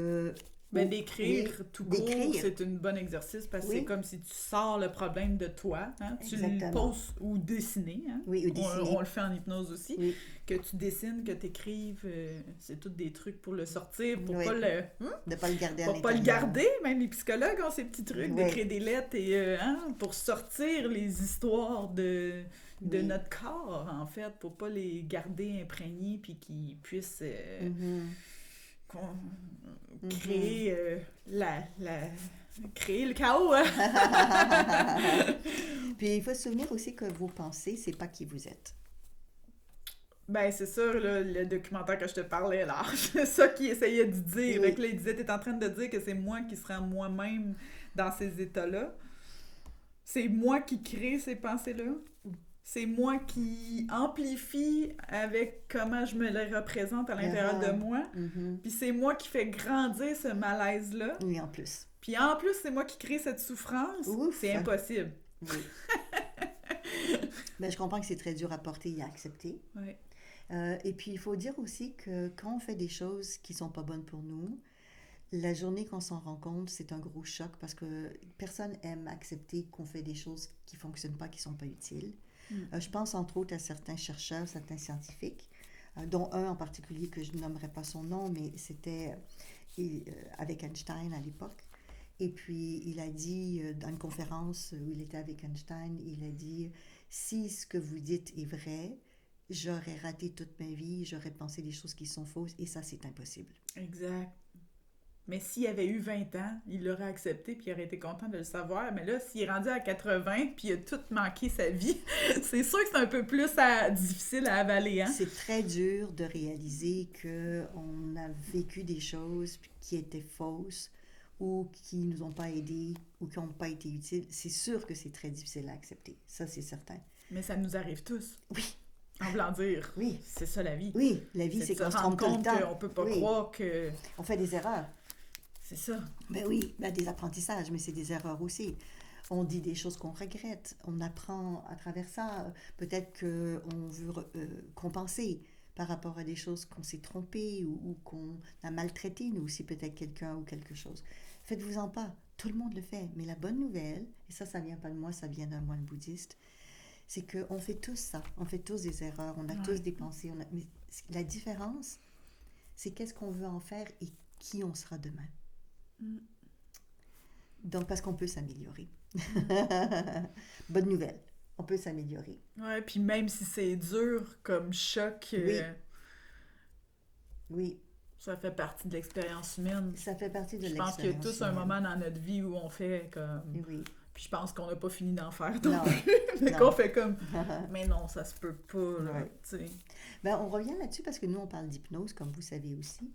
d'écrire tout court, c'est un bon exercice parce que c'est comme si tu sors le problème de toi, hein? Tu le poses ou dessiner. Hein? Oui, ou dessiner. On le fait en hypnose aussi. Oui. Que tu dessines, que tu écrives, c'est tous des trucs pour le sortir, pour pas le... de pas le garder à l'intérieur. Pour pas le garder, même les psychologues ont ces petits trucs, d'écrire des lettres et pour sortir les histoires de notre corps, en fait, pour pas les garder imprégnés puis qu'ils puissent... créer créer le chaos. Puis il faut se souvenir aussi que vos pensées, c'est pas qui vous êtes. Ben, c'est ça, là, le documentaire que je te parlais, là. C'est ça qu'il essayait de dire. Là, il disait, t'es en train de dire que c'est moi qui serai moi-même dans ces états-là. C'est moi qui crée ces pensées-là. C'est moi qui amplifie avec comment je me les représente à l'intérieur de moi. Puis c'est moi qui fais grandir ce malaise-là. Oui, en plus. Puis en plus, c'est moi qui crée cette souffrance. Ouf. C'est impossible. Oui. Ben, je comprends que c'est très dur à porter et à accepter. Oui. Et puis, il faut dire aussi que quand on fait des choses qui ne sont pas bonnes pour nous, la journée qu'on s'en rend compte, c'est un gros choc parce que personne aime accepter qu'on fait des choses qui ne fonctionnent pas, qui ne sont pas utiles. Je pense entre autres à certains chercheurs, certains scientifiques, dont un en particulier que je ne nommerai pas son nom, mais c'était avec Einstein à l'époque. Et puis il a dit, dans une conférence où il était avec Einstein, il a dit « Si ce que vous dites est vrai, j'aurais raté toute ma vie, j'aurais pensé des choses qui sont fausses, et ça, c'est impossible. » Exact. Mais s'il avait eu 20 ans, il l'aurait accepté puis il aurait été content de le savoir. Mais là, s'il est rendu à 80 puis il a tout manqué sa vie, c'est sûr que c'est un peu plus difficile à avaler. Hein? C'est très dur de réaliser qu'on a vécu des choses qui étaient fausses ou qui ne nous ont pas aidés ou qui n'ont pas été utiles. C'est sûr que c'est très difficile à accepter. Ça, c'est certain. Mais ça nous arrive tous. Oui. En voulant dire, c'est ça la vie. Oui, la vie, c'est qu'on se trompe tout le temps. On ne peut pas croire que... On fait des erreurs. C'est ça. Ben oui, des apprentissages, mais c'est des erreurs aussi. On dit des choses qu'on regrette, on apprend à travers ça. Peut-être qu'on veut compenser par rapport à des choses qu'on s'est trompé ou qu'on a maltraité, nous aussi, peut-être quelqu'un ou quelque chose. Faites-vous-en pas, tout le monde le fait. Mais la bonne nouvelle, et ça vient pas de moi, ça vient d'un moine bouddhiste, c'est qu'on fait tous ça. On fait tous des erreurs, on a tous des pensées. Mais la différence, c'est qu'est-ce qu'on veut en faire et qui on sera demain. Donc, parce qu'on peut s'améliorer. Bonne nouvelle, on peut s'améliorer. Ouais, puis même si c'est dur comme choc, oui. Ça fait partie de l'expérience humaine. Ça fait partie de l'expérience humaine. Je pense qu'il y a tous un moment dans notre vie où on fait comme... Oui. Puis je pense qu'on n'a pas fini d'en faire non plus. Mais qu'on fait comme... Mais non, ça se peut pas, là, tu sais. Ben, on revient là-dessus parce que nous, on parle d'hypnose, comme vous savez aussi.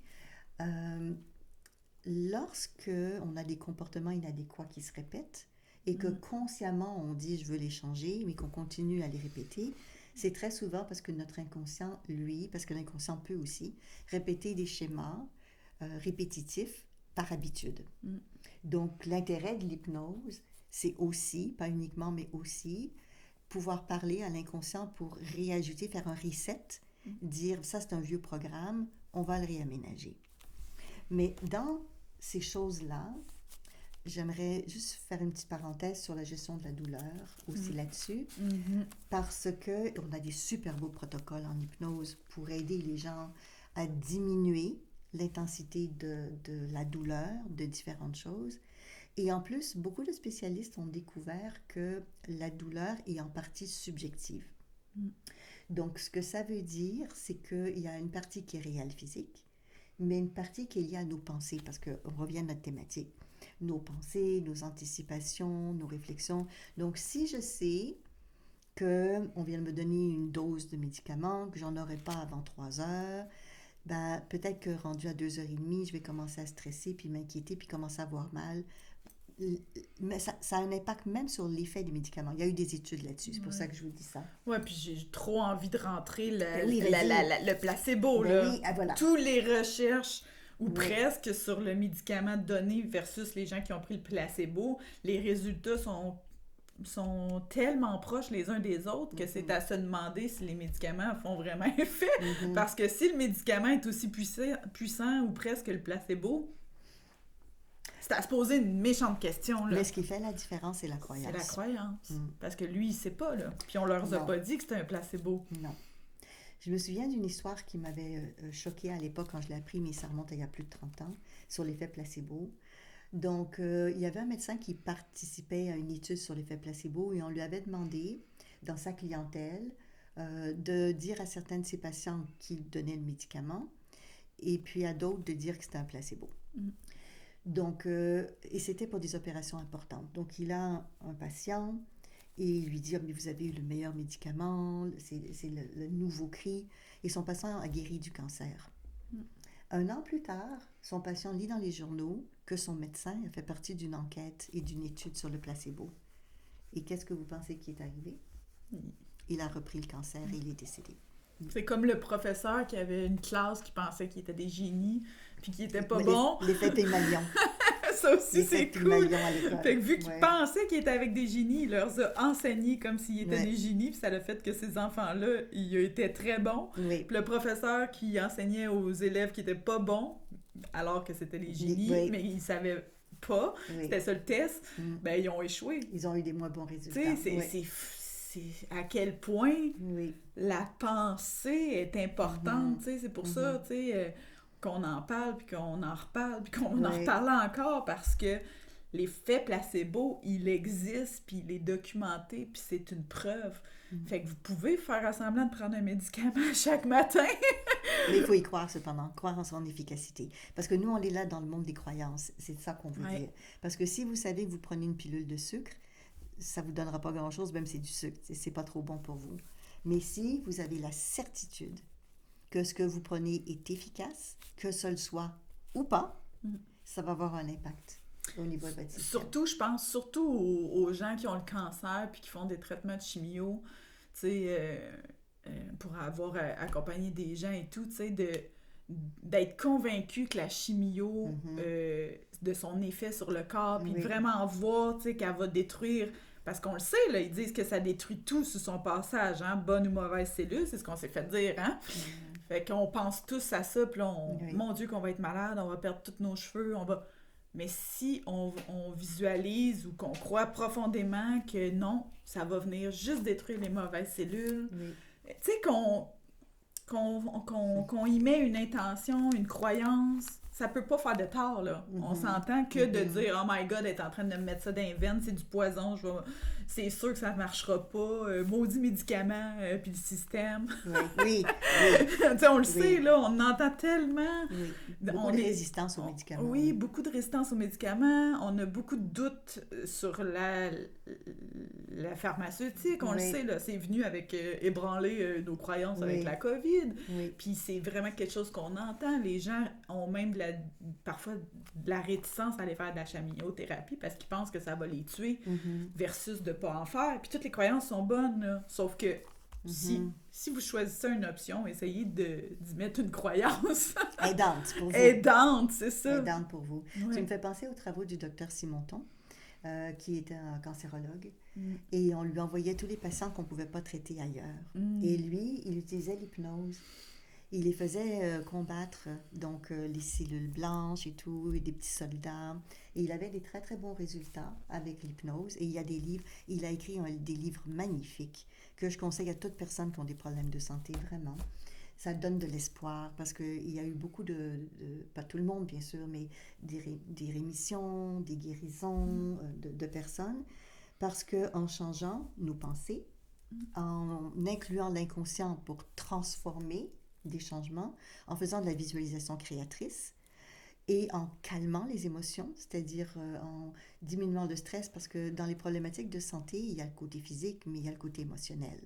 Lorsque on a des comportements inadéquats qui se répètent et que consciemment on dit je veux les changer, mais qu'on continue à les répéter, c'est très souvent parce que notre inconscient, lui, parce que l'inconscient peut aussi répéter des schémas répétitifs par habitude. Donc l'intérêt de l'hypnose, c'est aussi, pas uniquement, mais aussi pouvoir parler à l'inconscient pour réajouter, faire un reset, dire ça c'est un vieux programme, on va le réaménager. Mais dans ces choses-là, j'aimerais juste faire une petite parenthèse sur la gestion de la douleur, aussi là-dessus, parce qu'on a des super beaux protocoles en hypnose pour aider les gens à diminuer l'intensité de la douleur, de différentes choses. Et en plus, beaucoup de spécialistes ont découvert que la douleur est en partie subjective. Donc, ce que ça veut dire, c'est qu'il y a une partie qui est réelle physique, mais une partie qui est liée à nos pensées, parce qu'on revient à notre thématique. Nos pensées, nos anticipations, nos réflexions. Donc, si je sais qu'on vient de me donner une dose de médicament, que j'en aurai pas avant 3 heures, ben, peut-être que rendu à 2h30, je vais commencer à stresser, puis m'inquiéter, puis commencer à avoir mal. Mais ça a un impact même sur l'effet des médicaments. Il y a eu des études là-dessus, c'est pour ça que je vous dis ça. Ouais, puis j'ai trop envie de rentrer Ben oui, le placebo, ben là. oui, voilà. Tous les recherches, ou Oui. presque, sur le médicament donné versus les gens qui ont pris le placebo, les résultats sont tellement proches les uns des autres que c'est à se demander si les médicaments font vraiment effet. Parce que si le médicament est aussi puissant ou presque le placebo, c'est à se poser une méchante question, là. Mais ce qui fait la différence, c'est la croyance. C'est la croyance. Parce que lui, il sait pas, là. Puis on leur a pas dit que c'était un placebo. Non. Je me souviens d'une histoire qui m'avait choquée à l'époque quand je l'ai appris, mais ça remonte à il y a plus de 30 ans, sur l'effet placebo. Donc, il y avait un médecin qui participait à une étude sur l'effet placebo et on lui avait demandé, dans sa clientèle, de dire à certains de ses patients qu'il donnait le médicament et puis à d'autres de dire que c'était un placebo. Donc, et c'était pour des opérations importantes. Donc, il a un patient et il lui dit, mais vous avez eu le meilleur médicament, c'est le nouveau cri. Et son patient a guéri du cancer. 1 an plus tard, son patient lit dans les journaux que son médecin a fait partie d'une enquête et d'une étude sur le placebo. Et qu'est-ce que vous pensez qui est arrivé? Il a repris le cancer et il est décédé. C'est comme le professeur qui avait une classe qui pensait qu'ils étaient des génies, puis qui n'étaient pas bons. L'effet Pygmalion. Ça aussi, c'est cool. Fait que vu qu'il Ouais. pensait qu'il était avec des génies, il leur a enseigné comme s'ils étaient des génies, puis ça a fait que ces enfants-là, ils étaient très bons. Oui. Puis le professeur qui enseignait aux élèves qui étaient pas bons, alors que c'était les génies, mais ils savaient pas, c'était ça le test, ben ils ont échoué. Ils ont eu des moins bons résultats. Tu sais, c'est à quel point la pensée est importante, tu sais, c'est pour ça, tu sais, qu'on en parle, puis qu'on en reparle, puis qu'on en reparle encore, parce que l'effet placebo, il existe, puis il est documenté, puis c'est une preuve. Fait que vous pouvez faire semblant de prendre un médicament chaque matin. Mais il faut y croire cependant, croire en son efficacité. Parce que nous, on est là dans le monde des croyances. C'est ça qu'on veut dire. Parce que si vous savez que vous prenez une pilule de sucre, ça ne vous donnera pas grand-chose, même si c'est du sucre. C'est pas trop bon pour vous. Mais si vous avez la certitude que ce que vous prenez est efficace, que ce le soit ou pas, ça va avoir un impact au niveau hépatique. Surtout, je pense, aux gens qui ont le cancer puis qui font des traitements de chimio, tu sais, pour avoir accompagné des gens et tout, tu sais, d'être convaincu que la chimio, de son effet sur le corps, puis de vraiment voir, tu sais, qu'elle va détruire, parce qu'on le sait, là, ils disent que ça détruit tout sur son passage, hein, bonne ou mauvaise cellule, c'est ce qu'on s'est fait dire, hein. Fait qu'on pense tous à ça, puis là, mon Dieu, qu'on va être malade, on va perdre tous nos cheveux, on va... Mais si on visualise ou qu'on croit profondément que non, ça va venir juste détruire les mauvaises cellules, tu sais, qu'on y met une intention, une croyance, ça peut pas faire de tort, là. On s'entend que de dire « Oh my God, elle est en train de me mettre ça dans les veines, c'est du poison, c'est sûr que ça marchera pas, maudit médicament, puis le système. » Oui. Tu sais, on le sait, là, on entend tellement... Beaucoup de résistance aux médicaments. Oui, beaucoup de résistance aux médicaments. On a beaucoup de doutes sur la pharmaceutique. On le sait, là, c'est venu avec ébranler nos croyances avec la COVID. Puis c'est vraiment quelque chose qu'on entend. Les gens ont même parfois de la réticence à aller faire de la chimiothérapie parce qu'ils pensent que ça va les tuer versus de ne pas en faire. Puis toutes les croyances sont bonnes, là. Sauf que si vous choisissez une option, essayez d'y mettre une croyance. Aidante pour vous. Aidante, c'est ça. Aidante pour vous. Tu me fais penser aux travaux du docteur Simonton, qui était un cancérologue. Et on lui envoyait tous les patients qu'on ne pouvait pas traiter ailleurs. Et lui, il utilisait l'hypnose. Il les faisait combattre donc les cellules blanches et tout, et des petits soldats. Et il avait des très, très bons résultats avec l'hypnose. Et il y a des livres, il a écrit des livres magnifiques que je conseille à toutes personnes qui ont des problèmes de santé, vraiment. Ça donne de l'espoir parce qu'il y a eu beaucoup pas tout le monde bien sûr, mais des rémissions, des guérisons de personnes. Parce qu'en changeant nos pensées, en incluant l'inconscient pour transformer des changements, en faisant de la visualisation créatrice et en calmant les émotions, c'est-à-dire en diminuant le stress, parce que dans les problématiques de santé, il y a le côté physique, mais il y a le côté émotionnel.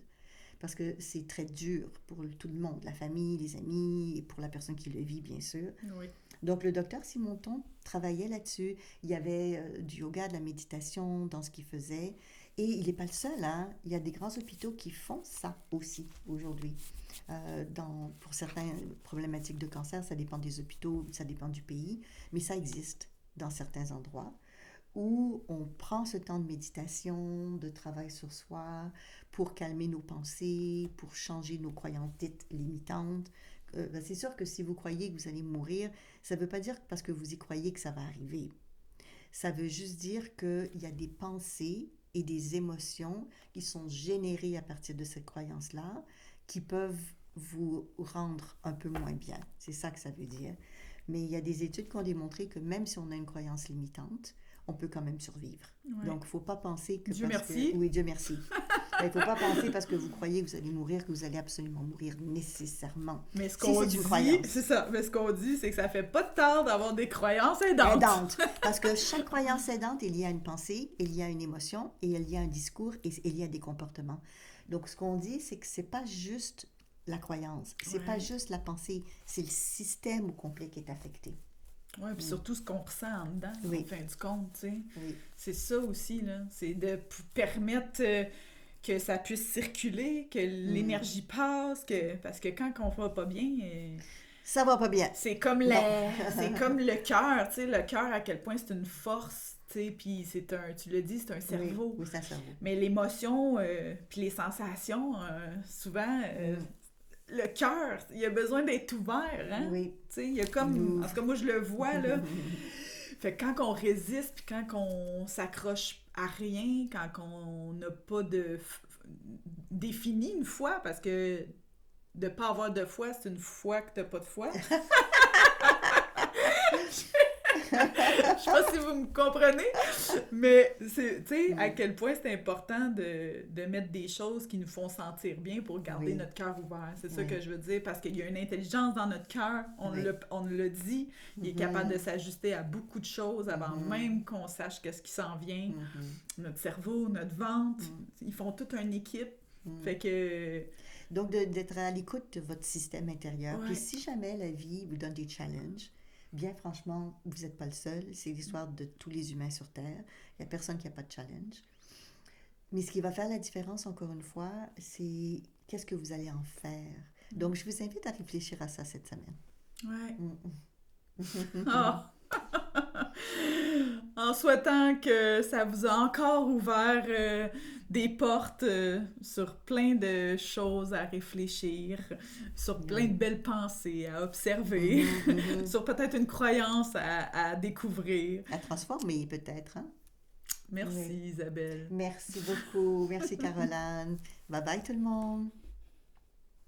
parce que c'est très dur pour tout le monde, la famille, les amis, et pour la personne qui le vit, bien sûr. Oui. Donc, le docteur Simonton travaillait là-dessus. Il y avait du yoga, de la méditation dans ce qu'il faisait. Et il n'est pas le seul, hein. Il y a des grands hôpitaux qui font ça aussi aujourd'hui. Pour certaines problématiques de cancer, ça dépend des hôpitaux, ça dépend du pays, mais ça existe dans certains endroits où on prend ce temps de méditation, de travail sur soi, pour calmer nos pensées, pour changer nos croyances dites limitantes. C'est sûr que si vous croyez que vous allez mourir, ça ne veut pas dire que parce que vous y croyez que ça va arriver. Ça veut juste dire qu'il y a des pensées et des émotions qui sont générées à partir de cette croyance-là, qui peuvent vous rendre un peu moins bien. C'est ça que ça veut dire. Mais il y a des études qui ont démontré que même si on a une croyance limitante, on peut quand même survivre. Ouais. Donc, il ne faut pas penser que... Dieu merci. Oui, Dieu merci. Il ne faut pas penser parce que vous croyez que vous allez mourir, que vous allez absolument mourir nécessairement. Mais ce qu'on dit, c'est ça. Mais ce qu'on dit, c'est que ça ne fait pas de tort d'avoir des croyances aidantes. Parce que chaque croyance aidante est liée à une pensée, est liée à une émotion, et est liée à un discours, et est liée à des comportements. Donc, ce qu'on dit, c'est que ce n'est pas juste la croyance, ce n'est pas juste la pensée, c'est le système au complet qui est affecté. Oui, puis surtout ce qu'on ressent en dedans, en fin du compte, tu sais. Oui. C'est ça aussi, là. C'est de permettre que ça puisse circuler, que l'énergie passe, parce que quand on va pas bien... ça va pas bien. C'est comme c'est comme le cœur, tu sais, le cœur, à quel point c'est une force, tu sais, puis tu l'as dit, c'est un cerveau. Oui, c'est un cerveau. Mais l'émotion, puis les sensations, souvent... le cœur, il a besoin d'être ouvert, hein? Oui. Tu sais, il y a comme... En tout cas, moi, je le vois, là. Fait que quand on résiste, puis quand on s'accroche à rien, quand on n'a pas défini une foi, parce que de pas avoir de foi, c'est une foi que t'as pas de foi. Je sais pas si vous me comprenez, mais c'est, tu sais, à quel point c'est important de mettre des choses qui nous font sentir bien pour garder notre cœur ouvert. C'est ça que je veux dire, parce qu'il y a une intelligence dans notre cœur, on le dit, il est capable de s'ajuster à beaucoup de choses avant même qu'on sache qu'est-ce qui s'en vient. Notre cerveau, notre ventre, ils font toute une équipe. Fait que... Donc, d'être à l'écoute de votre système intérieur. Puis si jamais la vie vous donne des challenges, bien franchement, vous n'êtes pas le seul. C'est l'histoire de tous les humains sur Terre. Il n'y a personne qui n'a pas de challenge. Mais ce qui va faire la différence, encore une fois, c'est qu'est-ce que vous allez en faire. Donc, je vous invite à réfléchir à ça cette semaine. Ouais. En souhaitant que ça vous a encore ouvert des portes sur plein de choses à réfléchir, sur plein de belles pensées à observer, sur peut-être une croyance à découvrir. À transformer peut-être, hein? Merci Isabelle. Merci beaucoup. Merci Caroline. Bye bye tout le monde.